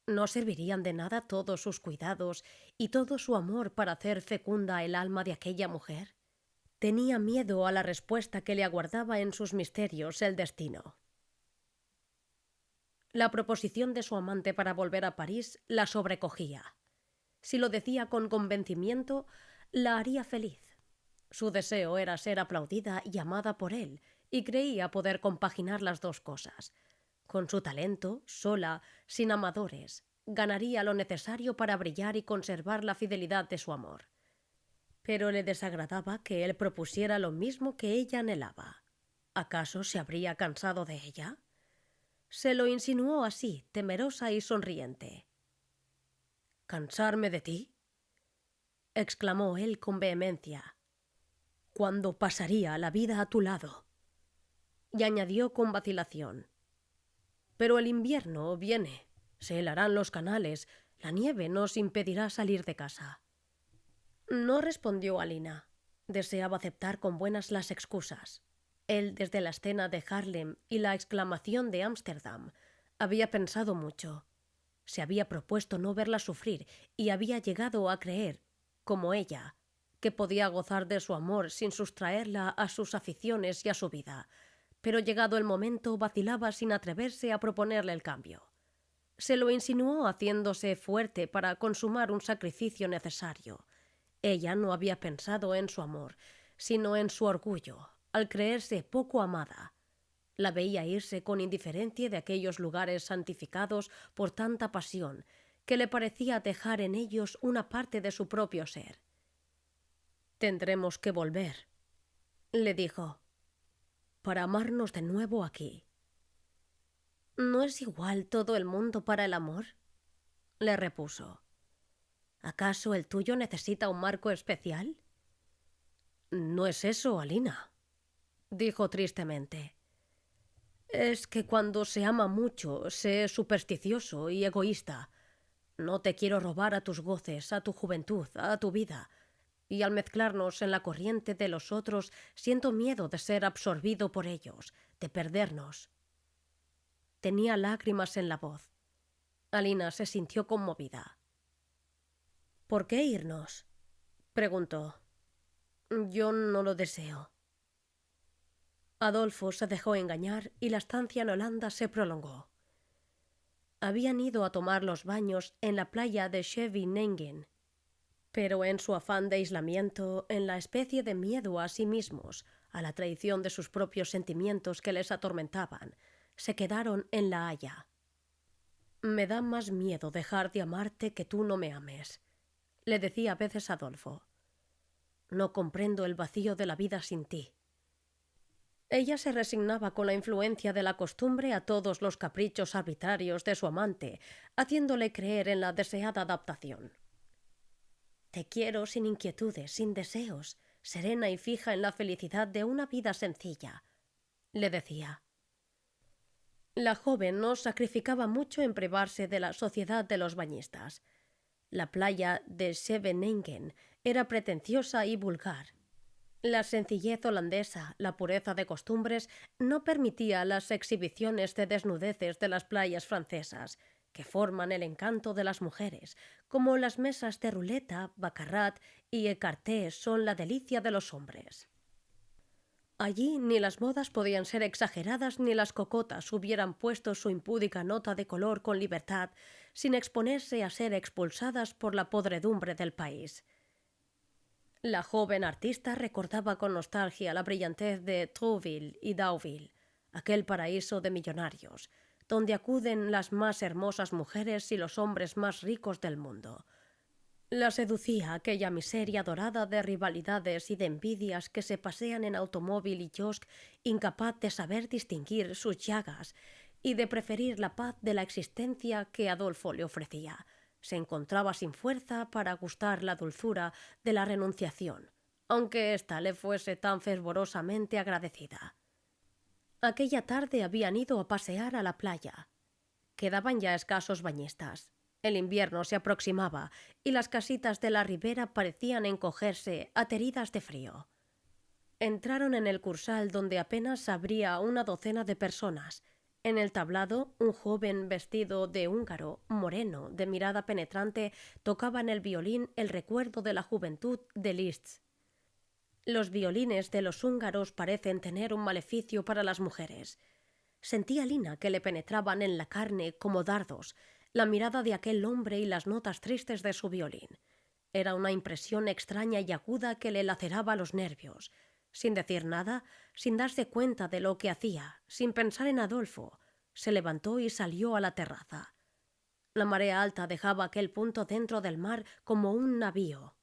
¿No servirían de nada todos sus cuidados y todo su amor para hacer fecunda el alma de aquella mujer? Tenía miedo a la respuesta que le aguardaba en sus misterios el destino. La proposición de su amante para volver a París la sobrecogía. Si lo decía con convencimiento, la haría feliz. Su deseo era ser aplaudida y amada por él, y creía poder compaginar las dos cosas. Con su talento, sola, sin amadores, ganaría lo necesario para brillar y conservar la fidelidad de su amor. Pero le desagradaba que él propusiera lo mismo que ella anhelaba. ¿Acaso se habría cansado de ella? Se lo insinuó así, temerosa y sonriente. —¿Cansarme de ti? —exclamó él con vehemencia—, cuando pasaría la vida a tu lado. Y añadió con vacilación: —Pero el invierno viene, se helarán los canales, la nieve nos impedirá salir de casa. No respondió Alina. Deseaba aceptar con buenas las excusas. Él, desde la escena de Haarlem y la exclamación de Ámsterdam, había pensado mucho. Se había propuesto no verla sufrir y había llegado a creer, como ella, que podía gozar de su amor sin sustraerla a sus aficiones y a su vida. Pero llegado el momento vacilaba sin atreverse a proponerle el cambio. Se lo insinuó haciéndose fuerte para consumar un sacrificio necesario. Ella no había pensado en su amor, sino en su orgullo, al creerse poco amada. La veía irse con indiferencia de aquellos lugares santificados por tanta pasión, que le parecía dejar en ellos una parte de su propio ser. «Tendremos que volver», le dijo, «para amarnos de nuevo aquí». «¿No es igual todo el mundo para el amor?», le repuso. «¿Acaso el tuyo necesita un marco especial?». «No es eso, Alina», dijo tristemente. «Es que cuando se ama mucho se es supersticioso y egoísta. No te quiero robar a tus goces, a tu juventud, a tu vida. Y al mezclarnos en la corriente de los otros, siento miedo de ser absorbido por ellos, de perdernos». Tenía lágrimas en la voz. Alina se sintió conmovida. «¿Por qué irnos?», preguntó. «Yo no lo deseo». Adolfo se dejó engañar y la estancia en Holanda se prolongó. Habían ido a tomar los baños en la playa de Scheveningen, pero en su afán de aislamiento, en la especie de miedo a sí mismos, a la traición de sus propios sentimientos que les atormentaban, se quedaron en La Haya. «Me da más miedo dejar de amarte que tú no me ames», le decía a veces Adolfo. «No comprendo el vacío de la vida sin ti». Ella se resignaba con la influencia de la costumbre a todos los caprichos arbitrarios de su amante, haciéndole creer en la deseada adaptación. «Te quiero sin inquietudes, sin deseos, serena y fija en la felicidad de una vida sencilla», le decía. La joven no sacrificaba mucho en privarse de la sociedad de los bañistas. La playa de Scheveningen era pretenciosa y vulgar. La sencillez holandesa, la pureza de costumbres, no permitía las exhibiciones de desnudeces de las playas francesas, que forman el encanto de las mujeres, como las mesas de ruleta, baccarat y écarté son la delicia de los hombres. Allí ni las modas podían ser exageradas ni las cocotas hubieran puesto su impúdica nota de color con libertad, sin exponerse a ser expulsadas por la podredumbre del país. La joven artista recordaba con nostalgia la brillantez de Trouville y Deauville, aquel paraíso de millonarios, donde acuden las más hermosas mujeres y los hombres más ricos del mundo. La seducía aquella miseria dorada de rivalidades y de envidias que se pasean en automóvil y kiosc, incapaz de saber distinguir sus llagas y de preferir la paz de la existencia que Adolfo le ofrecía. Se encontraba sin fuerza para gustar la dulzura de la renunciación, aunque ésta le fuese tan fervorosamente agradecida. Aquella tarde habían ido a pasear a la playa. Quedaban ya escasos bañistas. El invierno se aproximaba y las casitas de la ribera parecían encogerse, ateridas de frío. Entraron en el Kursaal, donde apenas habría una docena de personas. En el tablado, un joven vestido de húngaro, moreno, de mirada penetrante, tocaba en el violín el recuerdo de la juventud de Liszt. Los violines de los húngaros parecen tener un maleficio para las mujeres. Sentía Lina que le penetraban en la carne como dardos, la mirada de aquel hombre y las notas tristes de su violín. Era una impresión extraña y aguda que le laceraba los nervios. Sin decir nada, sin darse cuenta de lo que hacía, sin pensar en Adolfo, se levantó y salió a la terraza. La marea alta dejaba aquel punto dentro del mar como un navío.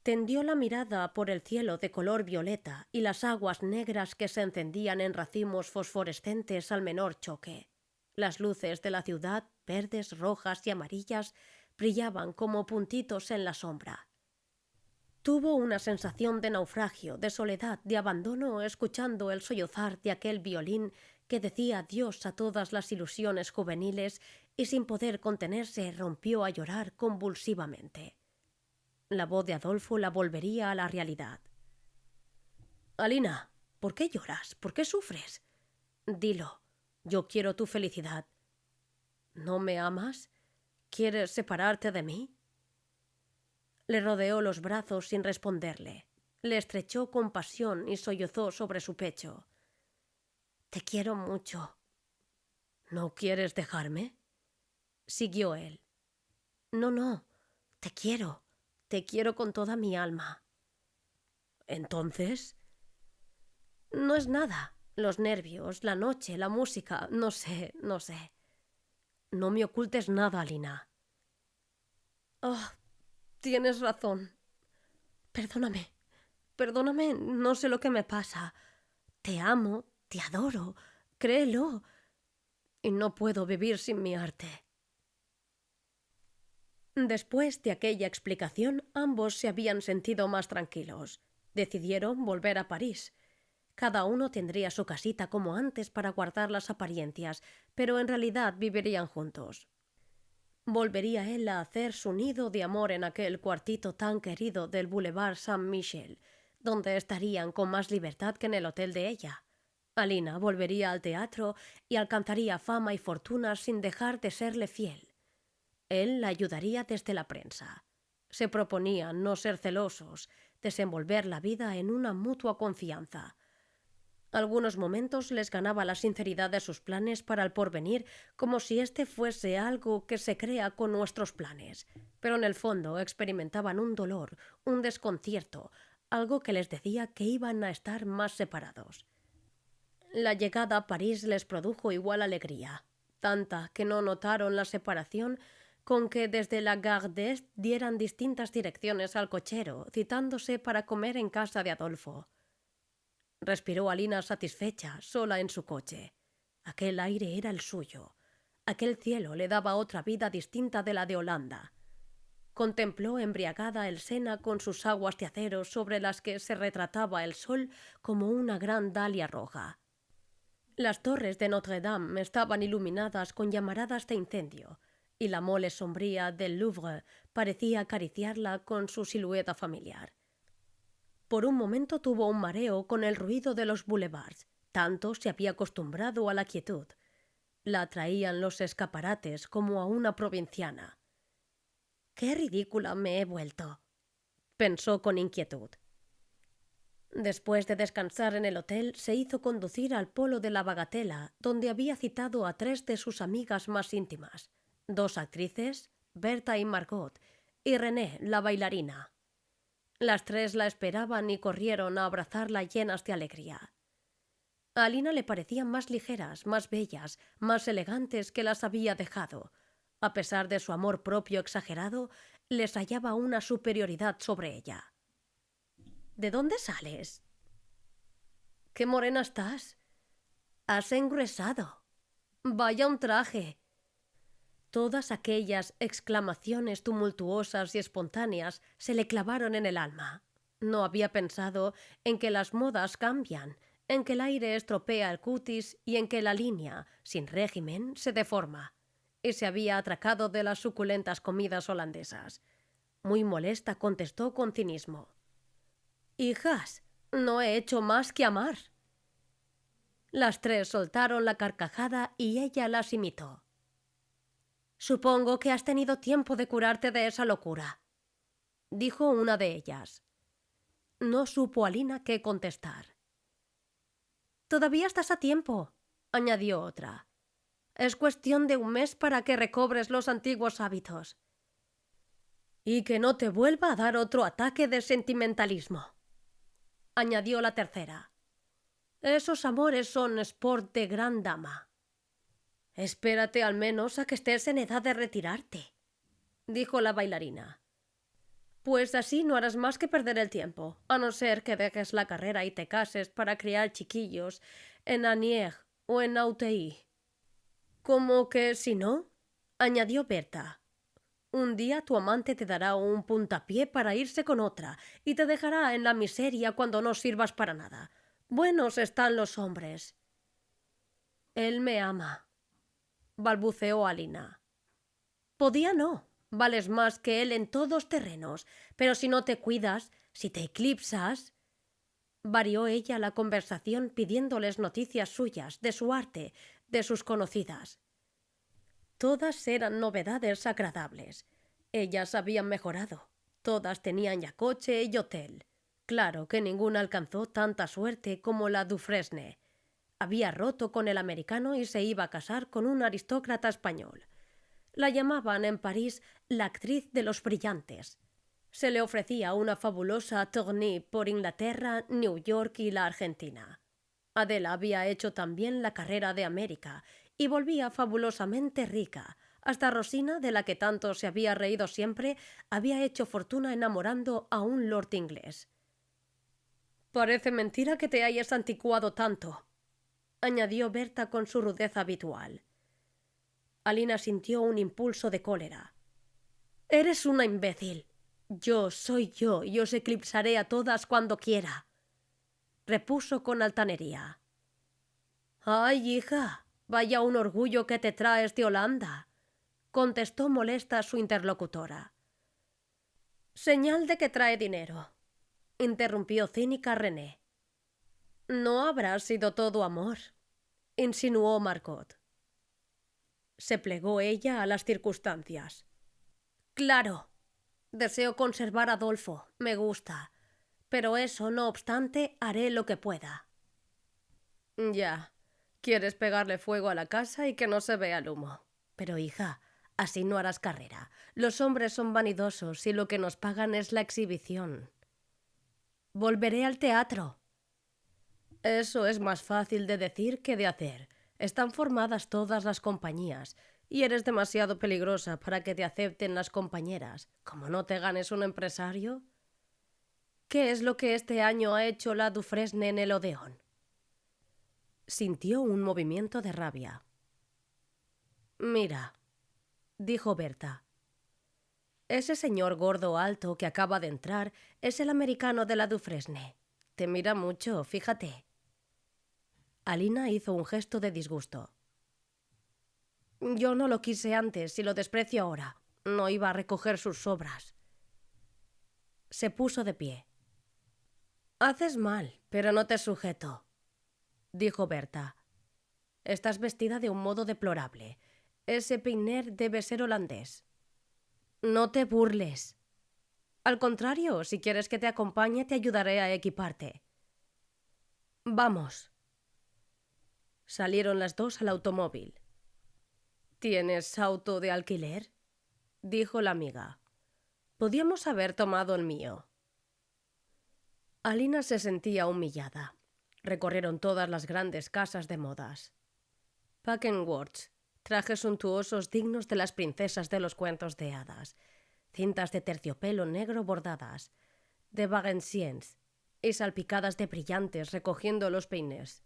Tendió la mirada por el cielo de color violeta y las aguas negras que se encendían en racimos fosforescentes al menor choque. Las luces de la ciudad, verdes, rojas y amarillas, brillaban como puntitos en la sombra. Tuvo una sensación de naufragio, de soledad, de abandono, escuchando el sollozar de aquel violín que decía adiós a todas las ilusiones juveniles y sin poder contenerse rompió a llorar convulsivamente. La voz de Adolfo la volvería a la realidad. Alina, ¿por qué lloras? ¿Por qué sufres? Dilo, yo quiero tu felicidad. ¿No me amas? ¿Quieres separarte de mí? Le rodeó los brazos sin responderle. Le estrechó con pasión y sollozó sobre su pecho. Te quiero mucho. ¿No quieres dejarme? Siguió él. No, te quiero con toda mi alma. ¿Entonces? No es nada. Los nervios, la noche, la música, no sé. No me ocultes nada, Alina. Oh, tienes razón. Perdóname, no sé lo que me pasa. Te amo, te adoro, créelo. Y no puedo vivir sin mi arte. Después de aquella explicación, ambos se habían sentido más tranquilos. Decidieron volver a París. Cada uno tendría su casita como antes para guardar las apariencias, pero en realidad vivirían juntos. Volvería él a hacer su nido de amor en aquel cuartito tan querido del Boulevard Saint-Michel, donde estarían con más libertad que en el hotel de ella. Alina volvería al teatro y alcanzaría fama y fortuna sin dejar de serle fiel. Él la ayudaría desde la prensa. Se proponían no ser celosos, desenvolver la vida en una mutua confianza. Algunos momentos les ganaba la sinceridad de sus planes para el porvenir, como si este fuese algo que se crea con nuestros planes. Pero en el fondo experimentaban un dolor, un desconcierto, algo que les decía que iban a estar más separados. La llegada a París les produjo igual alegría, tanta que no notaron la separación, con que desde la Gare d'Est dieran distintas direcciones al cochero, citándose para comer en casa de Adolfo. Respiró Alina satisfecha, sola en su coche. Aquel aire era el suyo. Aquel cielo le daba otra vida distinta de la de Holanda. Contempló embriagada el Sena con sus aguas de acero sobre las que se retrataba el sol como una gran dalia roja. Las torres de Notre-Dame estaban iluminadas con llamaradas de incendio, y la mole sombría del Louvre parecía acariciarla con su silueta familiar. Por un momento tuvo un mareo con el ruido de los boulevards, tanto se había acostumbrado a la quietud. La atraían los escaparates como a una provinciana. «¡Qué ridícula me he vuelto!», pensó con inquietud. Después de descansar en el hotel, se hizo conducir al Polo de la Bagatela, donde había citado a 3 de sus amigas más íntimas, 2 actrices, Berta y Margot, y René, la bailarina. Las 3 la esperaban y corrieron a abrazarla llenas de alegría. A Alina le parecían más ligeras, más bellas, más elegantes que las había dejado. A pesar de su amor propio exagerado, les hallaba una superioridad sobre ella. ¿De dónde sales? ¡Qué morena estás! Has engruesado. Vaya un traje. Todas aquellas exclamaciones tumultuosas y espontáneas se le clavaron en el alma. No había pensado en que las modas cambian, en que el aire estropea el cutis y en que la línea, sin régimen, se deforma. Y se había atracado de las suculentas comidas holandesas. Muy molesta contestó con cinismo. «Hijas, no he hecho más que amar». Las 3 soltaron la carcajada y ella las imitó. «Supongo que has tenido tiempo de curarte de esa locura», dijo una de ellas. No supo Alina qué contestar. «Todavía estás a tiempo», añadió otra. «Es cuestión de un mes para que recobres los antiguos hábitos». «Y que no te vuelva a dar otro ataque de sentimentalismo», añadió la tercera. «Esos amores son sport de gran dama». «Espérate al menos a que estés en edad de retirarte», dijo la bailarina. «Pues así no harás más que perder el tiempo, a no ser que dejes la carrera y te cases para criar chiquillos en Asnières o en Auteuil». ¿Cómo que si no? Añadió Berta. Un día tu amante te dará un puntapié para irse con otra y te dejará en la miseria cuando no sirvas para nada. Buenos están los hombres. Él me ama, balbuceó Alina. Podía no. Vales más que él en todos terrenos, pero si no te cuidas, si te eclipsas... Varió ella la conversación pidiéndoles noticias suyas, de su arte, de sus conocidas. Todas eran novedades agradables. Ellas habían mejorado. Todas tenían ya coche y hotel. Claro que ninguna alcanzó tanta suerte como la Dufresne. Había roto con el americano y se iba a casar con un aristócrata español. La llamaban en París la actriz de los brillantes. Se le ofrecía una fabulosa tournée por Inglaterra, New York y la Argentina. Adela había hecho también la carrera de América y volvía fabulosamente rica. Hasta Rosina, de la que tanto se había reído siempre, había hecho fortuna enamorando a un lord inglés. «Parece mentira que te hayas anticuado tanto», añadió Berta con su rudeza habitual. Alina sintió un impulso de cólera. «Eres una imbécil. Yo soy yo y os eclipsaré a todas cuando quiera», repuso con altanería. «Ay, hija, vaya un orgullo que te traes de Holanda», contestó molesta su interlocutora. «Señal de que trae dinero», interrumpió cínica René. «No habrá sido todo amor», insinuó Margot. Se plegó ella a las circunstancias. «Claro. Deseo conservar a Adolfo. Me gusta. Pero eso, no obstante, haré lo que pueda». «Ya. Quieres pegarle fuego a la casa y que no se vea el humo. Pero, hija, así no harás carrera. Los hombres son vanidosos y lo que nos pagan es la exhibición». «Volveré al teatro». «Eso es más fácil de decir que de hacer. Están formadas todas las compañías y eres demasiado peligrosa para que te acepten las compañeras. Como no te ganes un empresario». «¿Qué es lo que este año ha hecho la Dufresne en el Odeón?» Sintió un movimiento de rabia. «Mira», dijo Berta. «Ese señor gordo alto que acaba de entrar es el americano de la Dufresne. Te mira mucho, fíjate». Alina hizo un gesto de disgusto. «Yo no lo quise antes y lo desprecio ahora. No iba a recoger sus sobras». Se puso de pie. «Haces mal, pero no te sujeto», dijo Berta. «Estás vestida de un modo deplorable. Ese peiner debe ser holandés». «No te burles. Al contrario, si quieres que te acompañe, te ayudaré a equiparte». «Vamos». Salieron las dos al automóvil. «¿Tienes auto de alquiler?», dijo la amiga. «Podíamos haber tomado el mío». Alina se sentía humillada. Recorrieron todas las grandes casas de modas. Packingworth, trajes suntuosos dignos de las princesas de los cuentos de hadas, cintas de terciopelo negro bordadas, de Valenciennes y salpicadas de brillantes recogiendo los peines,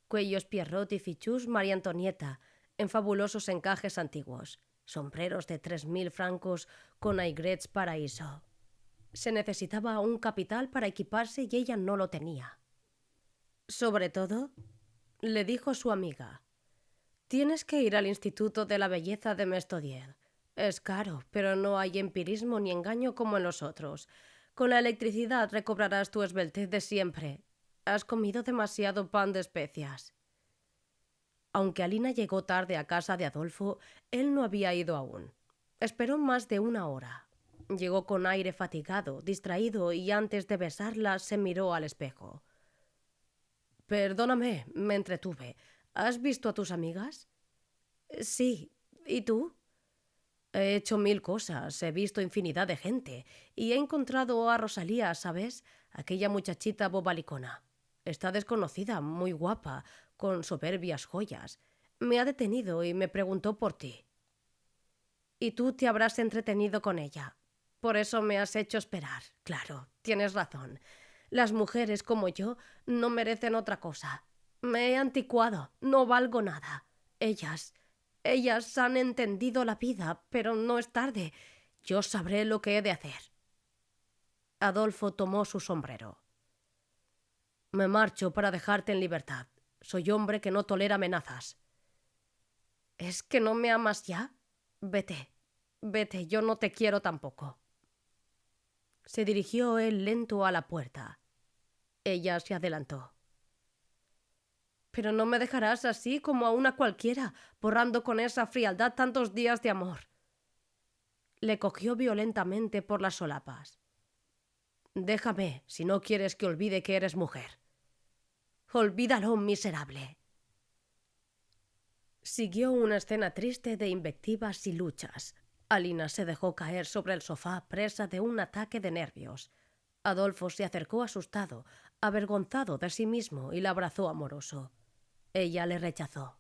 cuellos Pierrot y fichus María Antonieta en fabulosos encajes antiguos, sombreros de 3.000 francos con aigrets paraíso. Se necesitaba un capital para equiparse y ella no lo tenía. «Sobre todo», le dijo su amiga, «tienes que ir al Instituto de la Belleza de Mestodier. Es caro, pero no hay empirismo ni engaño como en los otros. Con la electricidad recobrarás tu esbeltez de siempre. Has comido demasiado pan de especias». Aunque Alina llegó tarde a casa de Adolfo, él no había ido aún. Esperó más de una hora. Llegó con aire fatigado, distraído, y antes de besarla se miró al espejo. «Perdóname, me entretuve. ¿Has visto a tus amigas?» «Sí. ¿Y tú?» «He hecho 1000 cosas, he visto infinidad de gente y he encontrado a Rosalía, ¿sabes? Aquella muchachita bobalicona. Está desconocida, muy guapa, con soberbias joyas. Me ha detenido y me preguntó por ti». «Y tú te habrás entretenido con ella. Por eso me has hecho esperar. Claro, tienes razón. Las mujeres como yo no merecen otra cosa. Me he anticuado, no valgo nada. Ellas Ellas han entendido la vida, pero no es tarde. Yo sabré lo que he de hacer. Adolfo tomó su sombrero. Me marcho para dejarte en libertad. Soy hombre que no tolera amenazas. ¿Es que no me amas ya? Vete, vete, yo no te quiero tampoco. Se dirigió él lento a la puerta. Ella se adelantó. Pero no me dejarás así como a una cualquiera, borrando con esa frialdad tantos días de amor. Le cogió violentamente por las solapas. Déjame, si no quieres que olvide que eres mujer. Olvídalo, miserable. Siguió una escena triste de invectivas y luchas. Alina se dejó caer sobre el sofá presa de un ataque de nervios. Adolfo se acercó asustado, avergonzado de sí mismo, y la abrazó amoroso. Ella le rechazó.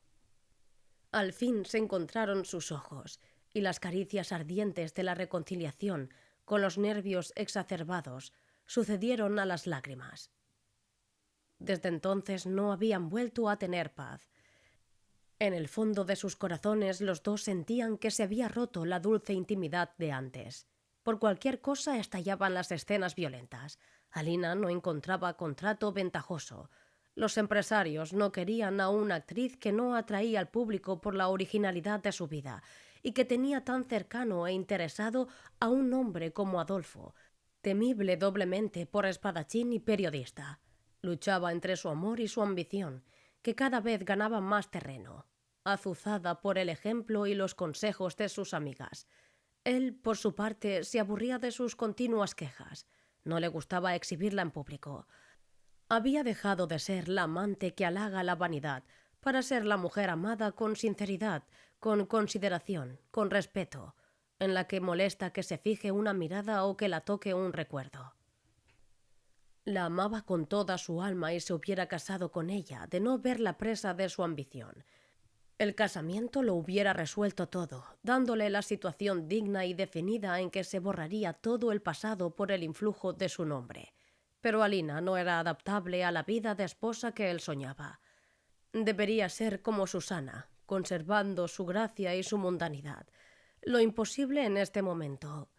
Al fin se encontraron sus ojos, y las caricias ardientes de la reconciliación, con los nervios exacerbados, sucedieron a las lágrimas. Desde entonces no habían vuelto a tener paz. En el fondo de sus corazones los dos sentían que se había roto la dulce intimidad de antes. Por cualquier cosa estallaban las escenas violentas. Alina no encontraba contrato ventajoso. Los empresarios no querían a una actriz que no atraía al público por la originalidad de su vida y que tenía tan cercano e interesado a un hombre como Adolfo, temible doblemente por espadachín y periodista. Luchaba entre su amor y su ambición, que cada vez ganaba más terreno, azuzada por el ejemplo y los consejos de sus amigas. Él, por su parte, se aburría de sus continuas quejas. No le gustaba exhibirla en público. Había dejado de ser la amante que halaga la vanidad para ser la mujer amada con sinceridad, con consideración, con respeto, en la que molesta que se fije una mirada o que la toque un recuerdo. La amaba con toda su alma y se hubiera casado con ella de no verla presa de su ambición. El casamiento lo hubiera resuelto todo, dándole la situación digna y definida en que se borraría todo el pasado por el influjo de su nombre. Pero Alina no era adaptable a la vida de esposa que él soñaba. Debería ser como Susana, conservando su gracia y su mundanidad. Lo imposible en este momento,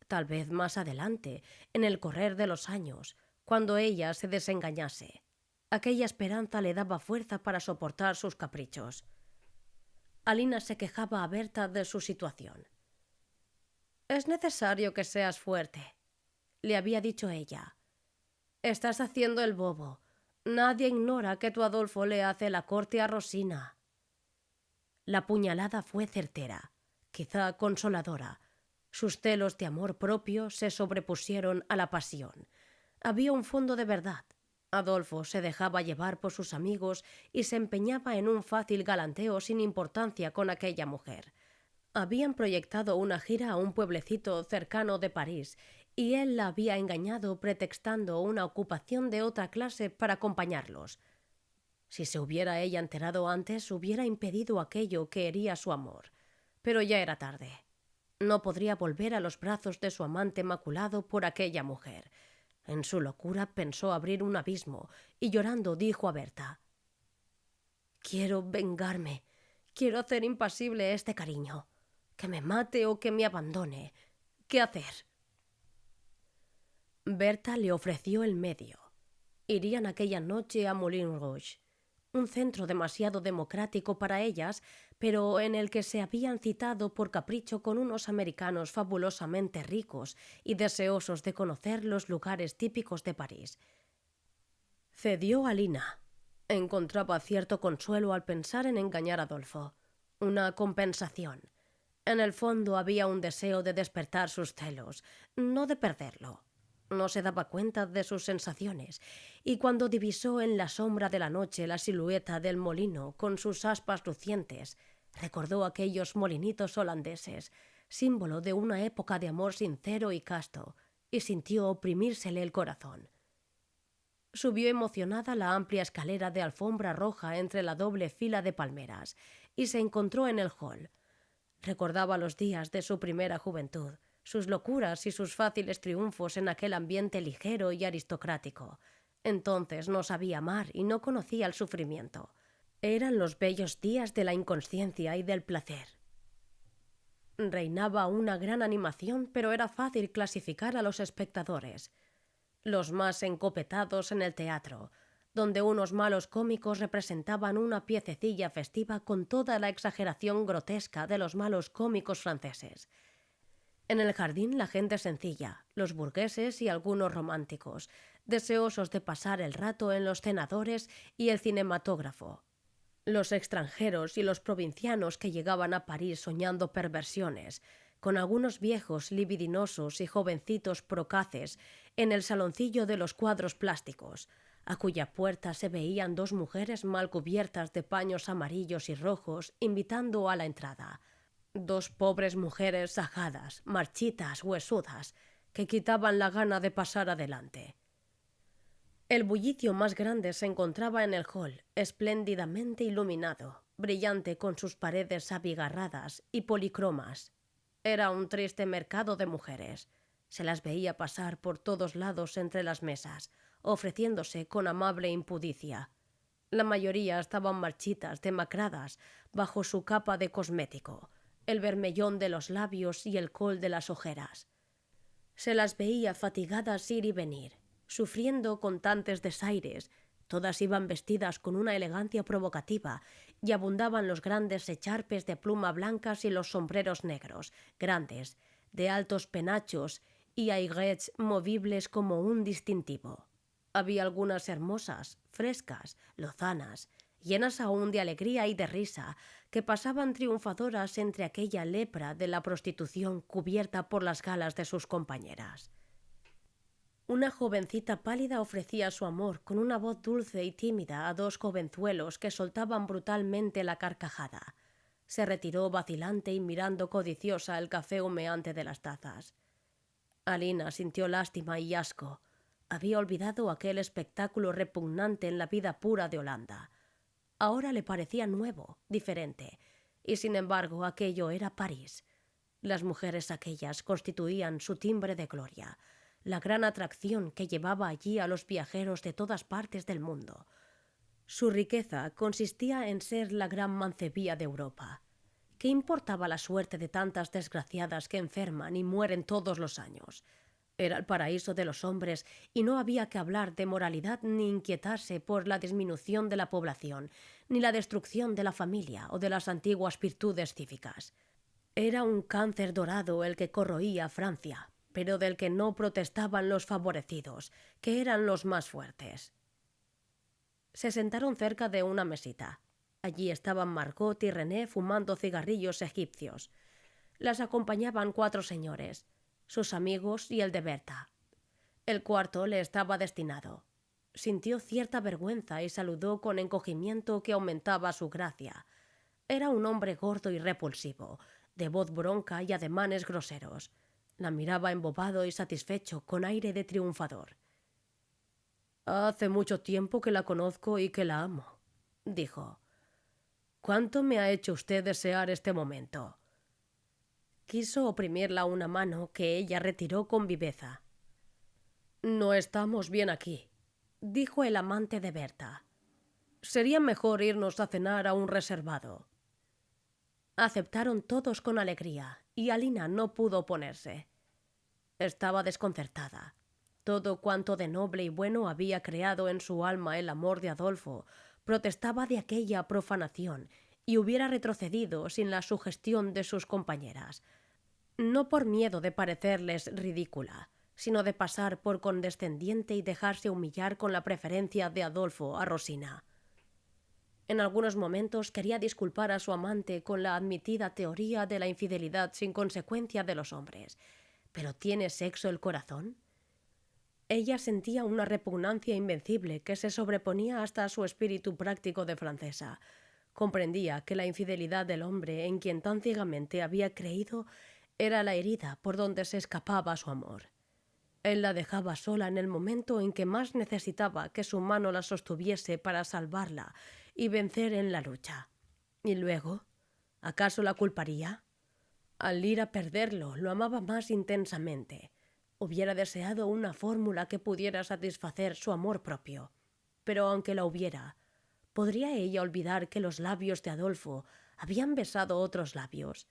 tal vez más adelante, en el correr de los años, cuando ella se desengañase. Aquella esperanza le daba fuerza para soportar sus caprichos. Alina se quejaba a Berta de su situación. «Es necesario que seas fuerte», le había dicho ella. «Estás haciendo el bobo. Nadie ignora que tu Adolfo le hace la corte a Rosina». La puñalada fue certera, quizá consoladora. Sus celos de amor propio se sobrepusieron a la pasión. Había un fondo de verdad. Adolfo se dejaba llevar por sus amigos y se empeñaba en un fácil galanteo sin importancia con aquella mujer. Habían proyectado una gira a un pueblecito cercano de París y él la había engañado pretextando una ocupación de otra clase para acompañarlos. Si se hubiera ella enterado antes, hubiera impedido aquello que hería su amor. Pero ya era tarde. No podría volver a los brazos de su amante maculado por aquella mujer. En su locura pensó abrir un abismo y llorando dijo a Berta: «Quiero vengarme. Quiero hacer impasible este cariño. Que me mate o que me abandone. ¿Qué hacer?». Berta le ofreció el medio. Irían aquella noche a Moulin Rouge, un centro demasiado democrático para ellas, pero en el que se habían citado por capricho con unos americanos fabulosamente ricos y deseosos de conocer los lugares típicos de París. Cedió a Alina. Encontraba cierto consuelo al pensar en engañar a Adolfo. Una compensación. En el fondo había un deseo de despertar sus celos, no de perderlo. No se daba cuenta de sus sensaciones, y cuando divisó en la sombra de la noche la silueta del molino con sus aspas lucientes, recordó aquellos molinitos holandeses, símbolo de una época de amor sincero y casto, y sintió oprimírsele el corazón. Subió emocionada la amplia escalera de alfombra roja entre la doble fila de palmeras, y se encontró en el hall. Recordaba los días de su primera juventud, sus locuras y sus fáciles triunfos en aquel ambiente ligero y aristocrático. Entonces no sabía amar y no conocía el sufrimiento. Eran los bellos días de la inconsciencia y del placer. Reinaba una gran animación, pero era fácil clasificar a los espectadores. Los más encopetados en el teatro, donde unos malos cómicos representaban una piececilla festiva con toda la exageración grotesca de los malos cómicos franceses. En el jardín la gente sencilla, los burgueses y algunos románticos, deseosos de pasar el rato en los cenadores y el cinematógrafo. Los extranjeros y los provincianos que llegaban a París soñando perversiones, con algunos viejos libidinosos y jovencitos procaces en el saloncillo de los cuadros plásticos, a cuya puerta se veían dos mujeres mal cubiertas de paños amarillos y rojos invitando a la entrada. Dos pobres mujeres ajadas, marchitas, huesudas, que quitaban la gana de pasar adelante. El bullicio más grande se encontraba en el hall, espléndidamente iluminado, brillante con sus paredes abigarradas y policromas. Era un triste mercado de mujeres. Se las veía pasar por todos lados entre las mesas, ofreciéndose con amable impudicia. La mayoría estaban marchitas, demacradas, bajo su capa de cosmético, el vermellón de los labios y el col de las ojeras. Se las veía fatigadas ir y venir, sufriendo constantes desaires. Todas iban vestidas con una elegancia provocativa y abundaban los grandes echarpes de pluma blancas y los sombreros negros, grandes, de altos penachos y aiguettes movibles como un distintivo. Había algunas hermosas, frescas, lozanas, llenas aún de alegría y de risa, que pasaban triunfadoras entre aquella lepra de la prostitución cubierta por las galas de sus compañeras. Una jovencita pálida ofrecía su amor con una voz dulce y tímida a dos jovenzuelos que soltaban brutalmente la carcajada. Se retiró vacilante y mirando codiciosa el café humeante de las tazas. Alina sintió lástima y asco. Había olvidado aquel espectáculo repugnante en la vida pura de Holanda. Ahora le parecía nuevo, diferente, y sin embargo aquello era París. Las mujeres aquellas constituían su timbre de gloria, la gran atracción que llevaba allí a los viajeros de todas partes del mundo. Su riqueza consistía en ser la gran mancebía de Europa. ¿Qué importaba la suerte de tantas desgraciadas que enferman y mueren todos los años? Era el paraíso de los hombres y no había que hablar de moralidad ni inquietarse por la disminución de la población, ni la destrucción de la familia o de las antiguas virtudes cívicas. Era un cáncer dorado el que corroía Francia, pero del que no protestaban los favorecidos, que eran los más fuertes. Se sentaron cerca de una mesita. Allí estaban Margot y René fumando cigarrillos egipcios. Las acompañaban 4 señores, sus amigos y el de Berta. El cuarto le estaba destinado. Sintió cierta vergüenza y saludó con encogimiento que aumentaba su gracia. Era un hombre gordo y repulsivo, de voz bronca y ademanes groseros. La miraba embobado y satisfecho, con aire de triunfador. «Hace mucho tiempo que la conozco y que la amo», dijo. «¿Cuánto me ha hecho usted desear este momento?» Quiso oprimirla una mano que ella retiró con viveza. «No estamos bien aquí», dijo el amante de Berta. «Sería mejor irnos a cenar a un reservado». Aceptaron todos con alegría, y Alina no pudo oponerse. Estaba desconcertada. Todo cuanto de noble y bueno había creado en su alma el amor de Adolfo protestaba de aquella profanación y hubiera retrocedido sin la sugestión de sus compañeras. No por miedo de parecerles ridícula, sino de pasar por condescendiente y dejarse humillar con la preferencia de Adolfo a Rosina. En algunos momentos quería disculpar a su amante con la admitida teoría de la infidelidad sin consecuencia de los hombres. ¿Pero tiene sexo el corazón? Ella sentía una repugnancia invencible que se sobreponía hasta a su espíritu práctico de francesa. Comprendía que la infidelidad del hombre en quien tan ciegamente había creído era la herida por donde se escapaba su amor. Él la dejaba sola en el momento en que más necesitaba que su mano la sostuviese para salvarla y vencer en la lucha. ¿Y luego? ¿Acaso la culparía? Al ir a perderlo, lo amaba más intensamente. Hubiera deseado una fórmula que pudiera satisfacer su amor propio. Pero aunque la hubiera, ¿Podría ella olvidar que los labios de Adolfo habían besado otros labios?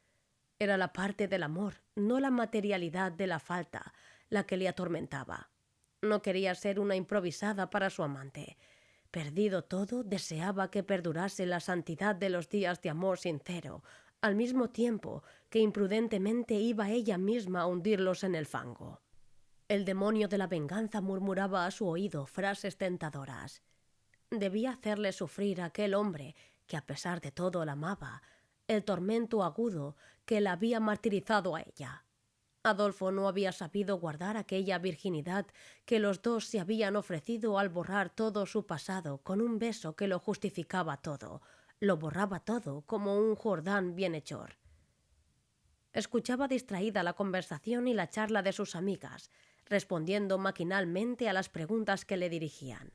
Era la parte del amor, no la materialidad de la falta, la que le atormentaba. No quería ser una improvisada para su amante. Perdido todo, deseaba que perdurase la santidad de los días de amor sincero, al mismo tiempo que imprudentemente iba ella misma a hundirlos en el fango. El demonio de la venganza murmuraba a su oído frases tentadoras. Debía hacerle sufrir a aquel hombre, que a pesar de todo la amaba, el tormento agudo que la había martirizado a ella. Adolfo no había sabido guardar aquella virginidad que los dos se habían ofrecido al borrar todo su pasado con un beso que lo justificaba todo, lo borraba todo como un Jordán bienhechor. Escuchaba distraída la conversación y la charla de sus amigas, respondiendo maquinalmente a las preguntas que le dirigían.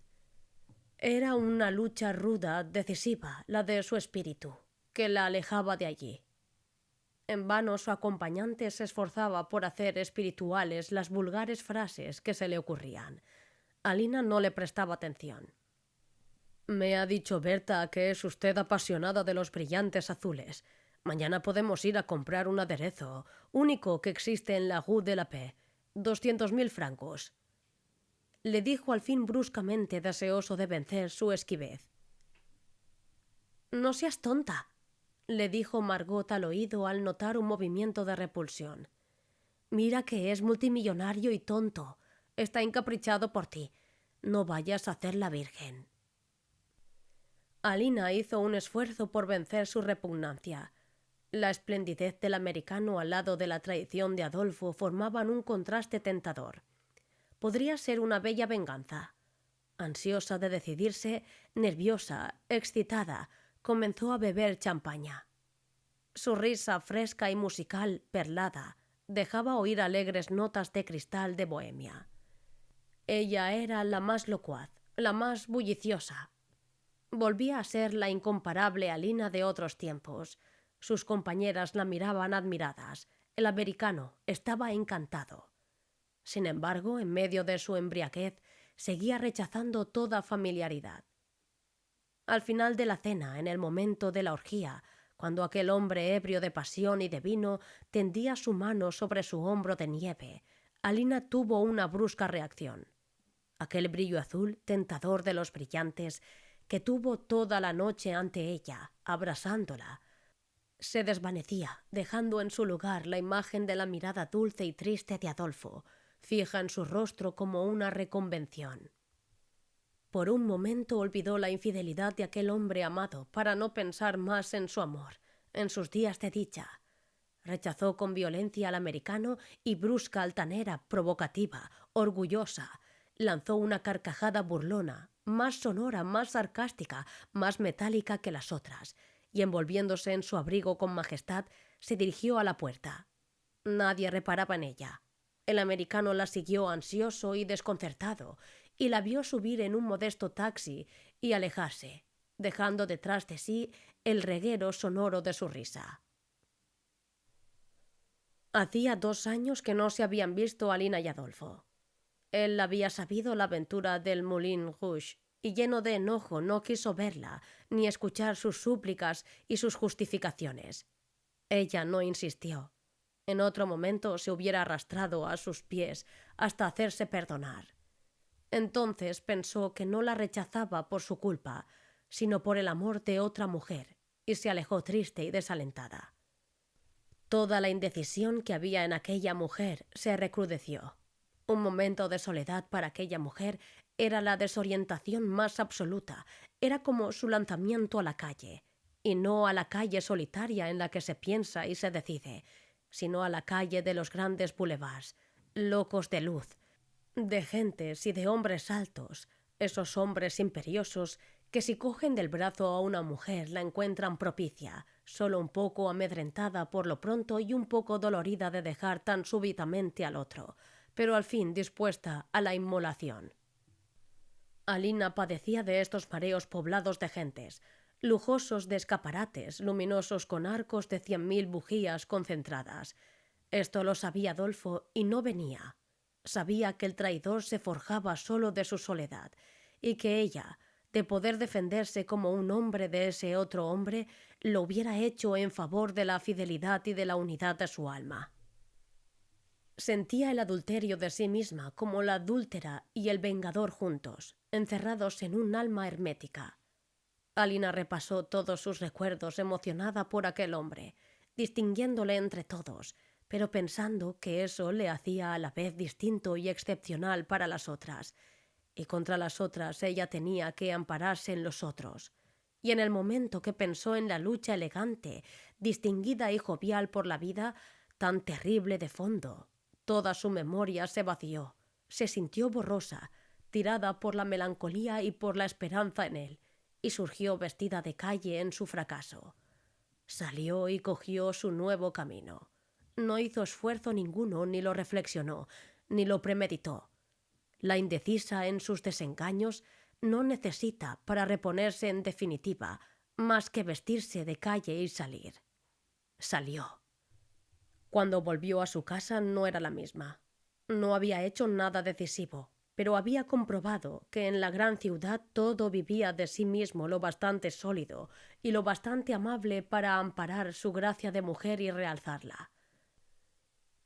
Era una lucha ruda, decisiva, la de su espíritu, que la alejaba de allí. En vano su acompañante se esforzaba por hacer espirituales las vulgares frases que se le ocurrían. Alina no le prestaba atención. «Me ha dicho Berta que es usted apasionada de los brillantes azules. Mañana podemos ir a comprar un aderezo, único que existe en la Rue de la Paix. 200.000 francos», le dijo al fin bruscamente, deseoso de vencer su esquivez. «No seas tonta», le dijo Margot al oído al notar un movimiento de repulsión. «Mira que es multimillonario y tonto. Está encaprichado por ti. No vayas a hacer la virgen». Alina hizo un esfuerzo por vencer su repugnancia. La esplendidez del americano al lado de la traición de Adolfo formaban un contraste tentador. Podría ser una bella venganza. Ansiosa de decidirse, nerviosa, excitada, comenzó a beber champaña. Su risa fresca y musical, perlada, dejaba oír alegres notas de cristal de Bohemia. Ella era la más locuaz, la más bulliciosa. Volvía a ser la incomparable Alina de otros tiempos. Sus compañeras la miraban admiradas. El americano estaba encantado. Sin embargo, en medio de su embriaguez, seguía rechazando toda familiaridad. Al final de la cena, en el momento de la orgía, cuando aquel hombre ebrio de pasión y de vino tendía su mano sobre su hombro de nieve, Alina tuvo una brusca reacción. Aquel brillo azul, tentador de los brillantes, que tuvo toda la noche ante ella, abrasándola, se desvanecía, dejando en su lugar la imagen de la mirada dulce y triste de Adolfo, fija en su rostro como una reconvención. Por un momento olvidó la infidelidad de aquel hombre amado para no pensar más en su amor, en sus días de dicha. Rechazó con violencia al americano y brusca, altanera, provocativa, orgullosa, lanzó una carcajada burlona, más sonora, más sarcástica, más metálica que las otras, y envolviéndose en su abrigo con majestad, se dirigió a la puerta. Nadie reparaba en ella. El americano la siguió ansioso y desconcertado, y la vio subir en un modesto taxi y alejarse, dejando detrás de sí el reguero sonoro de su risa. Hacía 2 años que no se habían visto Alina y Adolfo. Él había sabido la aventura del Moulin Rouge y lleno de enojo no quiso verla ni escuchar sus súplicas y sus justificaciones. Ella no insistió. En otro momento se hubiera arrastrado a sus pies hasta hacerse perdonar. Entonces pensó que no la rechazaba por su culpa, sino por el amor de otra mujer, y se alejó triste y desalentada. Toda la indecisión que había en aquella mujer se recrudeció. Un momento de soledad para aquella mujer era la desorientación más absoluta, era como su lanzamiento a la calle, y no a la calle solitaria en la que se piensa y se decide, sino a la calle de los grandes boulevards, locos de luz, de gentes y de hombres altos, esos hombres imperiosos que si cogen del brazo a una mujer la encuentran propicia, solo un poco amedrentada por lo pronto y un poco dolorida de dejar tan súbitamente al otro, pero al fin dispuesta a la inmolación. Alina padecía de estos mareos poblados de gentes, lujosos de escaparates, luminosos con arcos de 100.000 bujías concentradas. Esto lo sabía Adolfo y no venía. Sabía que el traidor se forjaba solo de su soledad y que ella, de poder defenderse como un hombre de ese otro hombre, lo hubiera hecho en favor de la fidelidad y de la unidad de su alma. Sentía el adulterio de sí misma como la adúltera y el vengador juntos, encerrados en un alma hermética. Alina repasó todos sus recuerdos emocionada por aquel hombre, distinguiéndole entre todos, pero pensando que eso le hacía a la vez distinto y excepcional para las otras, y contra las otras ella tenía que ampararse en los otros. Y en el momento que pensó en la lucha elegante, distinguida y jovial por la vida, tan terrible de fondo, toda su memoria se vació, se sintió borrosa, tirada por la melancolía y por la esperanza en él, y surgió vestida de calle en su fracaso. Salió y cogió su nuevo camino. No hizo esfuerzo ninguno, ni lo reflexionó, ni lo premeditó. La indecisa en sus desengaños no necesita, para reponerse en definitiva, más que vestirse de calle y salir. Salió. Cuando volvió a su casa no era la misma. No había hecho nada decisivo, pero había comprobado que en la gran ciudad todo vivía de sí mismo lo bastante sólido y lo bastante amable para amparar su gracia de mujer y realzarla.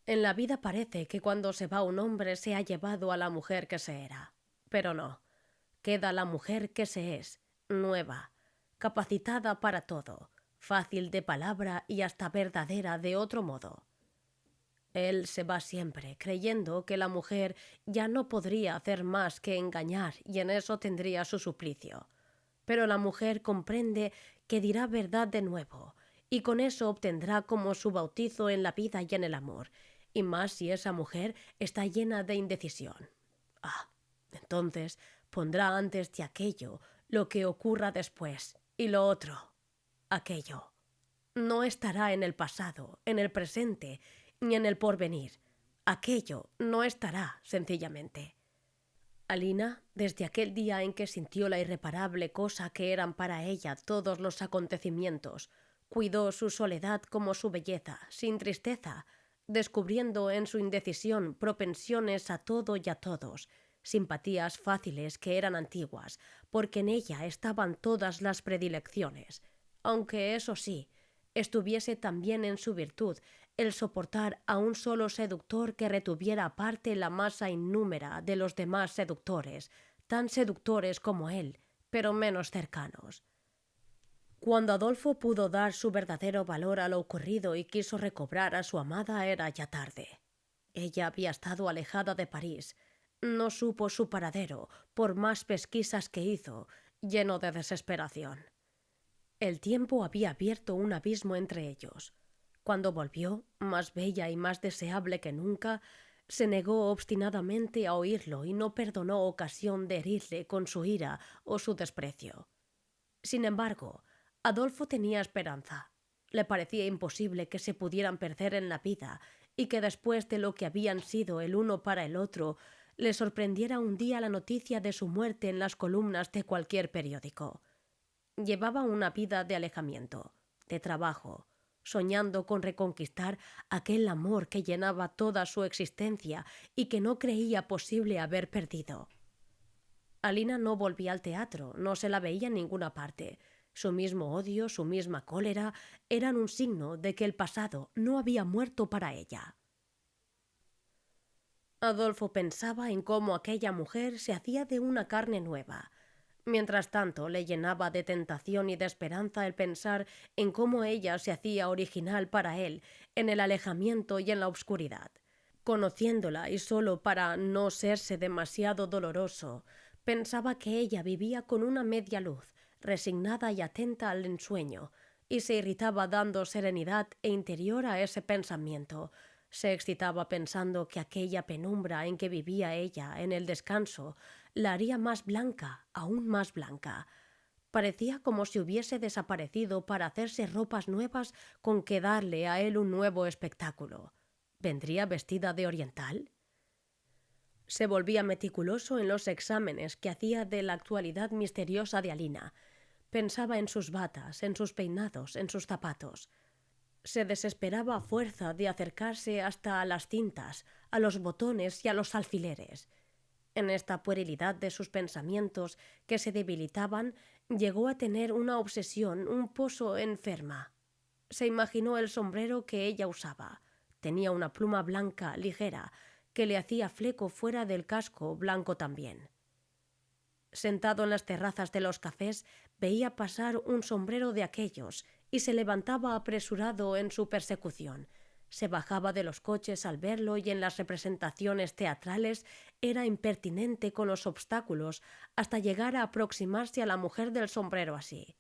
En la vida parece que cuando se va un hombre se ha llevado a la mujer que se era, pero no. Queda la mujer que se es, nueva, capacitada para todo, fácil de palabra y hasta verdadera de otro modo. Él se va siempre, creyendo que la mujer ya no podría hacer más que engañar y en eso tendría su suplicio. Pero la mujer comprende que dirá verdad de nuevo, y con eso obtendrá como su bautizo en la vida y en el amor, y más si esa mujer está llena de indecisión. Entonces pondrá antes de aquello lo que ocurra después, y lo otro, aquello. No estará en el pasado, en el presente, ni en el porvenir. Aquello no estará, sencillamente. Alina, desde aquel día en que sintió la irreparable cosa que eran para ella todos los acontecimientos, cuidó su soledad como su belleza, sin tristeza, descubriendo en su indecisión propensiones a todo y a todos, simpatías fáciles que eran antiguas, porque en ella estaban todas las predilecciones, aunque eso sí, estuviese también en su virtud el soportar a un solo seductor que retuviera aparte la masa innúmera de los demás seductores, tan seductores como él, pero menos cercanos. Cuando Adolfo pudo dar su verdadero valor a lo ocurrido y quiso recobrar a su amada era ya tarde. Ella había estado alejada de París. No supo su paradero, por más pesquisas que hizo, lleno de desesperación. El tiempo había abierto un abismo entre ellos. Cuando volvió, más bella y más deseable que nunca, se negó obstinadamente a oírlo y no perdonó ocasión de herirle con su ira o su desprecio. Sin embargo, Adolfo tenía esperanza. Le parecía imposible que se pudieran perder en la vida y que después de lo que habían sido el uno para el otro, le sorprendiera un día la noticia de su muerte en las columnas de cualquier periódico. Llevaba una vida de alejamiento, de trabajo, soñando con reconquistar aquel amor que llenaba toda su existencia y que no creía posible haber perdido. Alina no volvía al teatro, no se la veía en ninguna parte. Su mismo odio, su misma cólera, eran un signo de que el pasado no había muerto para ella. Adolfo pensaba en cómo aquella mujer se hacía de una carne nueva. Mientras tanto, le llenaba de tentación y de esperanza el pensar en cómo ella se hacía original para él, en el alejamiento y en la obscuridad. Conociéndola y solo para no serse demasiado doloroso, pensaba que ella vivía con una media luz, resignada y atenta al ensueño, y se irritaba dando serenidad e interior a ese pensamiento. Se excitaba pensando que aquella penumbra en que vivía ella en el descanso la haría más blanca, aún más blanca. Parecía como si hubiese desaparecido para hacerse ropas nuevas con que darle a él un nuevo espectáculo. ¿Vendría vestida de oriental? Se volvía meticuloso en los exámenes que hacía de la actualidad misteriosa de Alina. Pensaba en sus batas, en sus peinados, en sus zapatos. Se desesperaba a fuerza de acercarse hasta a las cintas, a los botones y a los alfileres. En esta puerilidad de sus pensamientos que se debilitaban, llegó a tener una obsesión un poco enferma. Se imaginó el sombrero que ella usaba. Tenía una pluma blanca ligera que le hacía fleco fuera del casco blanco también. Sentado en las terrazas de los cafés, veía pasar un sombrero de aquellos y se levantaba apresurado en su persecución. Se bajaba de los coches al verlo y en las representaciones teatrales era impertinente con los obstáculos hasta llegar a aproximarse a la mujer del sombrero así.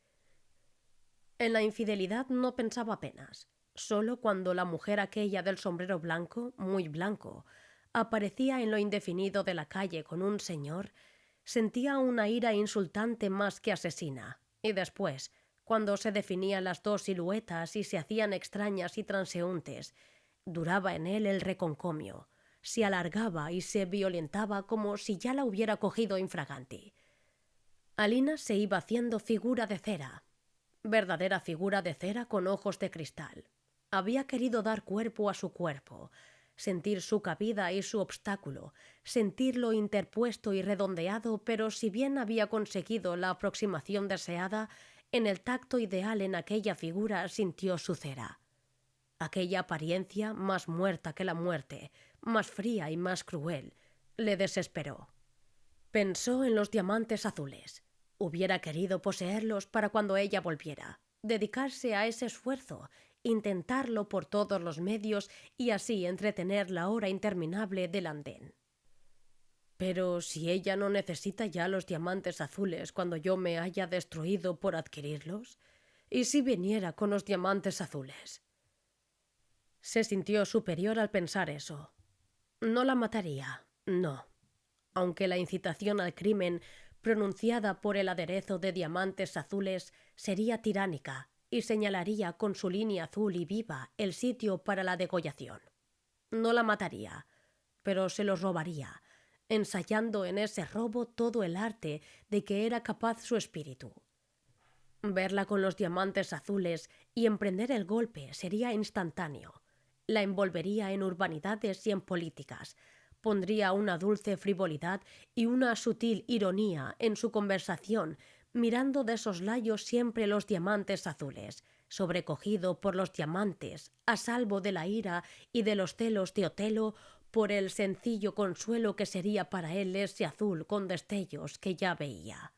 En la infidelidad no pensaba apenas, solo cuando la mujer aquella del sombrero blanco, muy blanco, aparecía en lo indefinido de la calle con un señor, sentía una ira insultante más que asesina, y después, cuando se definían las dos siluetas y se hacían extrañas y transeúntes, duraba en él el reconcomio, se alargaba y se violentaba como si ya la hubiera cogido infraganti. Alina se iba haciendo figura de cera, verdadera figura de cera con ojos de cristal. Había querido dar cuerpo a su cuerpo, sentir su cabida y su obstáculo, sentirlo interpuesto y redondeado, pero si bien había conseguido la aproximación deseada, en el tacto ideal en aquella figura sintió su cera. Aquella apariencia, más muerta que la muerte, más fría y más cruel, le desesperó. Pensó en los diamantes azules. Hubiera querido poseerlos para cuando ella volviera, dedicarse a ese esfuerzo, intentarlo por todos los medios y así entretener la hora interminable del andén. Pero si ella no necesita ya los diamantes azules cuando yo me haya destruido por adquirirlos, ¿y si viniera con los diamantes azules? Se sintió superior al pensar eso. No la mataría, no. Aunque la incitación al crimen pronunciada por el aderezo de diamantes azules sería tiránica y señalaría con su línea azul y viva el sitio para la degollación. No la mataría, pero se los robaría, ensayando en ese robo todo el arte de que era capaz su espíritu. Verla con los diamantes azules y emprender el golpe sería instantáneo. La envolvería en urbanidades y en políticas, pondría una dulce frivolidad y una sutil ironía en su conversación, mirando de soslayo siempre los diamantes azules, sobrecogido por los diamantes, a salvo de la ira y de los celos de Otelo, por el sencillo consuelo que sería para él ese azul con destellos que ya veía.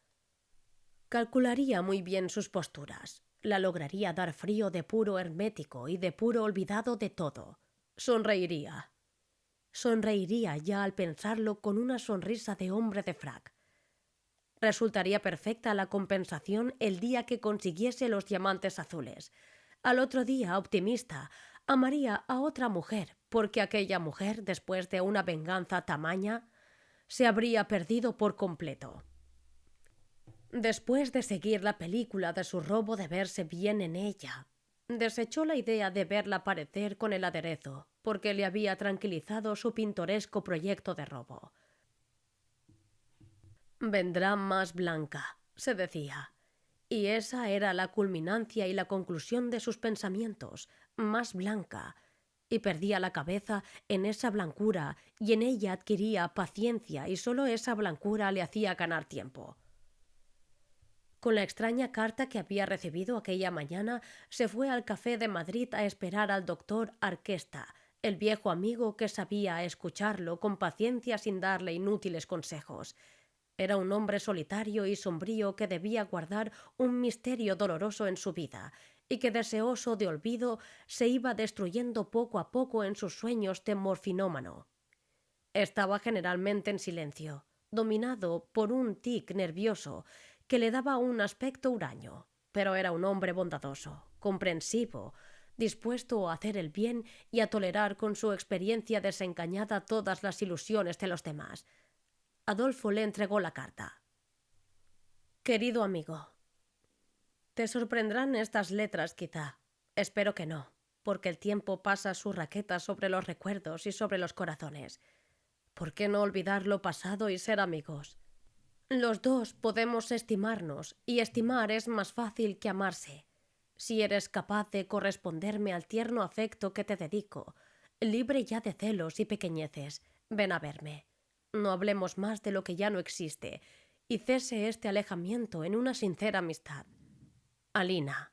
Calcularía muy bien sus posturas, la lograría dar frío de puro hermético y de puro olvidado de todo. Sonreiría. Sonreiría ya al pensarlo con una sonrisa de hombre de frac. Resultaría perfecta la compensación el día que consiguiese los diamantes azules. Al otro día, optimista, amaría a otra mujer, porque aquella mujer, después de una venganza tamaña, se habría perdido por completo. Después de seguir la película de su robo de verse bien en ella, desechó la idea de verla aparecer con el aderezo, porque le había tranquilizado su pintoresco proyecto de robo. Vendrá más blanca, se decía, y esa era la culminancia y la conclusión de sus pensamientos, más blanca, y perdía la cabeza en esa blancura y en ella adquiría paciencia y solo esa blancura le hacía ganar tiempo. Con la extraña carta que había recibido aquella mañana, se fue al café de Madrid a esperar al doctor Arquesta, el viejo amigo que sabía escucharlo con paciencia sin darle inútiles consejos. Era un hombre solitario y sombrío que debía guardar un misterio doloroso en su vida, y que, deseoso de olvido, se iba destruyendo poco a poco en sus sueños de morfinómano. Estaba generalmente en silencio, dominado por un tic nervioso que le daba un aspecto huraño, pero era un hombre bondadoso, comprensivo, dispuesto a hacer el bien y a tolerar con su experiencia desengañada todas las ilusiones de los demás. Adolfo le entregó la carta. Querido amigo, te sorprenderán estas letras quizá. Espero que no, porque el tiempo pasa su raqueta sobre los recuerdos y sobre los corazones. ¿Por qué no olvidar lo pasado y ser amigos? Los dos podemos estimarnos, y estimar es más fácil que amarse. Si eres capaz de corresponderme al tierno afecto que te dedico, libre ya de celos y pequeñeces, ven a verme. No hablemos más de lo que ya no existe y cese este alejamiento en una sincera amistad. Alina.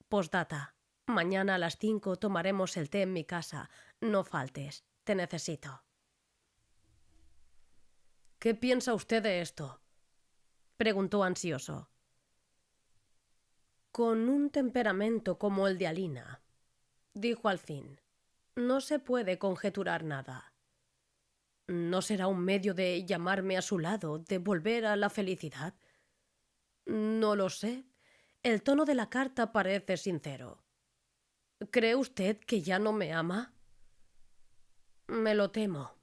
Postdata. Mañana a las 5 tomaremos el té en mi casa. No faltes. Te necesito. ¿Qué piensa usted de esto?, preguntó ansioso. Con un temperamento como el de Alina, dijo al fin, no se puede conjeturar nada. ¿No será un medio de llamarme a su lado, de volver a la felicidad? No lo sé. El tono de la carta parece sincero. ¿Cree usted que ya no me ama? Me lo temo.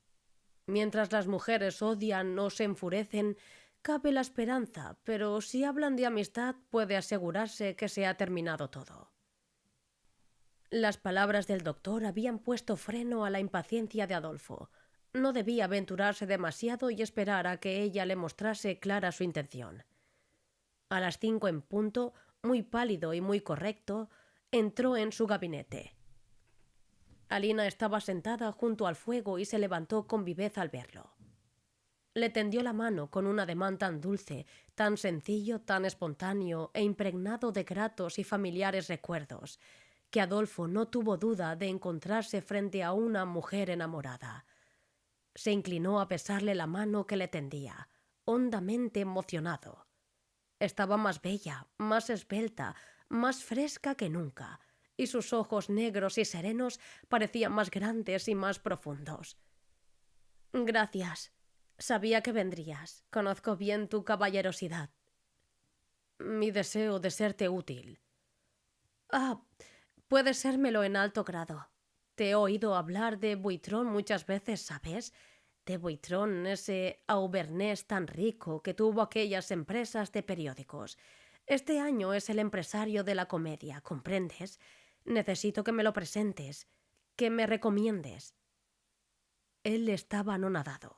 Mientras las mujeres odian o se enfurecen, cabe la esperanza, pero si hablan de amistad puede asegurarse que se ha terminado todo. Las palabras del doctor habían puesto freno a la impaciencia de Adolfo. No debía aventurarse demasiado y esperar a que ella le mostrase clara su intención. A las 5 en punto, muy pálido y muy correcto, entró en su gabinete. Alina estaba sentada junto al fuego y se levantó con viveza al verlo. Le tendió la mano con un ademán tan dulce, tan sencillo, tan espontáneo e impregnado de gratos y familiares recuerdos, que Adolfo no tuvo duda de encontrarse frente a una mujer enamorada. Se inclinó a besarle la mano que le tendía, hondamente emocionado. Estaba más bella, más esbelta, más fresca que nunca, y sus ojos negros y serenos parecían más grandes y más profundos. Gracias. Sabía que vendrías. Conozco bien tu caballerosidad. Mi deseo de serte útil. Ah, puede sérmelo en alto grado. Te he oído hablar de Buitrón muchas veces, ¿sabes? De Buitrón, ese auvernés tan rico que tuvo aquellas empresas de periódicos. Este año es el empresario de la comedia, ¿comprendes? Necesito que me lo presentes, que me recomiendes. Él estaba anonadado.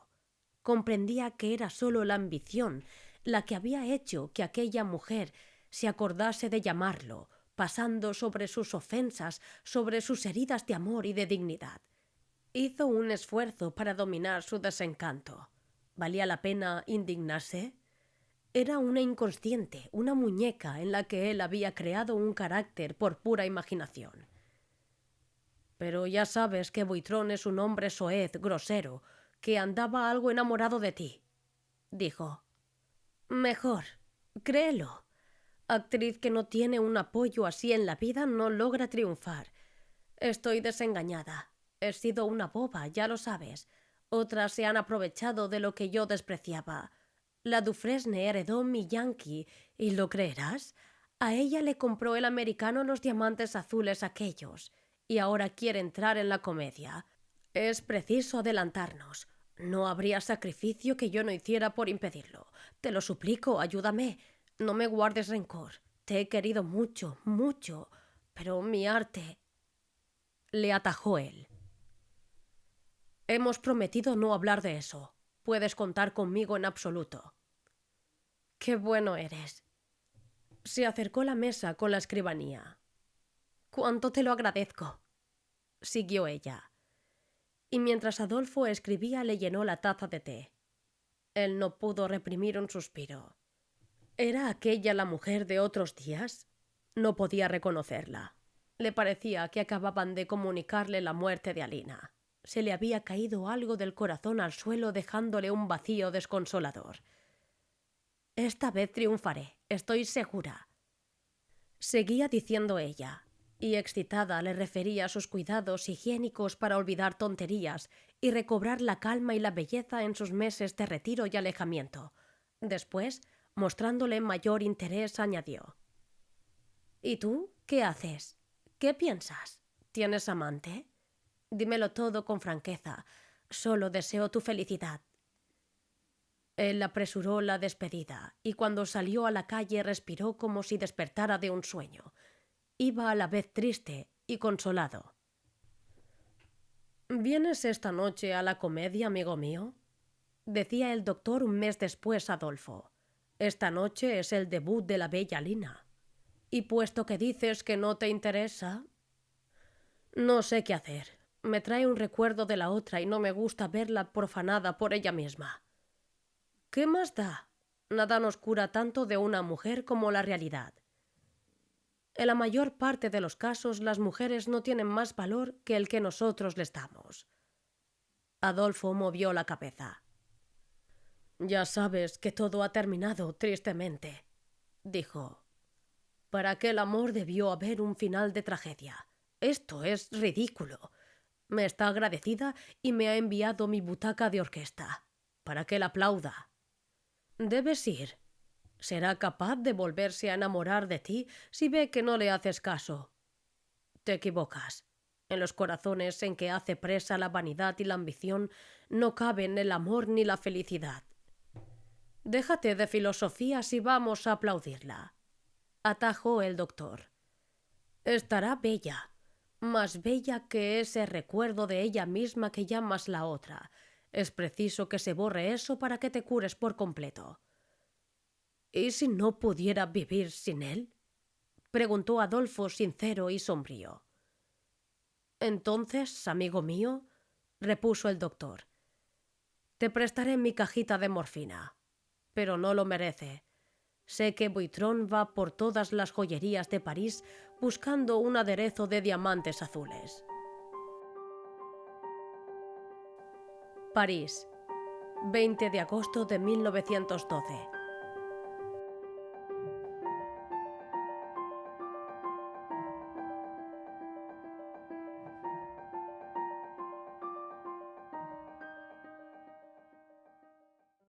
Comprendía que era solo la ambición la que había hecho que aquella mujer se acordase de llamarlo, pasando sobre sus ofensas, sobre sus heridas de amor y de dignidad. Hizo un esfuerzo para dominar su desencanto. ¿Valía la pena indignarse? Era una inconsciente, una muñeca en la que él había creado un carácter por pura imaginación. Pero ya sabes que Buitrón es un hombre soez, grosero, que andaba algo enamorado de ti, dijo. Mejor, créelo. Actriz que no tiene un apoyo así en la vida no logra triunfar. Estoy desengañada. He sido una boba, ya lo sabes. Otras se han aprovechado de lo que yo despreciaba. La Dufresne heredó mi Yankee, ¿y lo creerás? A ella le compró el americano los diamantes azules aquellos, y ahora quiere entrar en la comedia. Es preciso adelantarnos. No habría sacrificio que yo no hiciera por impedirlo. Te lo suplico, ayúdame. No me guardes rencor. Te he querido mucho, mucho. Pero mi arte... Le atajó él. Hemos prometido no hablar de eso. Puedes contar conmigo en absoluto. Qué bueno eres. Se acercó a la mesa con la escribanía. Cuánto te lo agradezco, siguió ella. Y mientras Adolfo escribía le llenó la taza de té. Él no pudo reprimir un suspiro. ¿Era aquella la mujer de otros días? No podía reconocerla. Le parecía que acababan de comunicarle la muerte de Alina. Se le había caído algo del corazón al suelo dejándole un vacío desconsolador. Esta vez triunfaré, estoy segura. Seguía diciendo ella, y excitada le refería sus cuidados higiénicos para olvidar tonterías y recobrar la calma y la belleza en sus meses de retiro y alejamiento. Después, mostrándole mayor interés, añadió: ¿Y tú qué haces? ¿Qué piensas? ¿Tienes amante? Dímelo todo con franqueza. Solo deseo tu felicidad. Él apresuró la despedida y cuando salió a la calle respiró como si despertara de un sueño. Iba a la vez triste y consolado. ¿Vienes esta noche a la comedia, amigo mío?, decía el doctor un mes después a Adolfo. Esta noche es el debut de la bella Alina. Y puesto que dices que no te interesa... No sé qué hacer. Me trae un recuerdo de la otra y no me gusta verla profanada por ella misma. ¿Qué más da? Nada nos cura tanto de una mujer como la realidad. En la mayor parte de los casos, las mujeres no tienen más valor que el que nosotros les damos. Adolfo movió la cabeza. Ya sabes que todo ha terminado tristemente, dijo. ¿Para qué el amor debió haber un final de tragedia? Esto es ridículo. Me está agradecida y me ha enviado mi butaca de orquesta, para que la aplauda. Debes ir. Será capaz de volverse a enamorar de ti si ve que no le haces caso. Te equivocas. En los corazones en que hace presa la vanidad y la ambición no caben el amor ni la felicidad. Déjate de filosofías y vamos a aplaudirla, atajó el doctor. Estará bella, más bella que ese recuerdo de ella misma que llamas la otra. Es preciso que se borre eso para que te cures por completo. ¿Y si no pudiera vivir sin él?, preguntó Adolfo sincero y sombrío. Entonces, amigo mío, repuso el doctor, te prestaré mi cajita de morfina, pero no lo merece. Sé que Buitrón va por todas las joyerías de París buscando un aderezo de diamantes azules. París, 20 de agosto de 1912.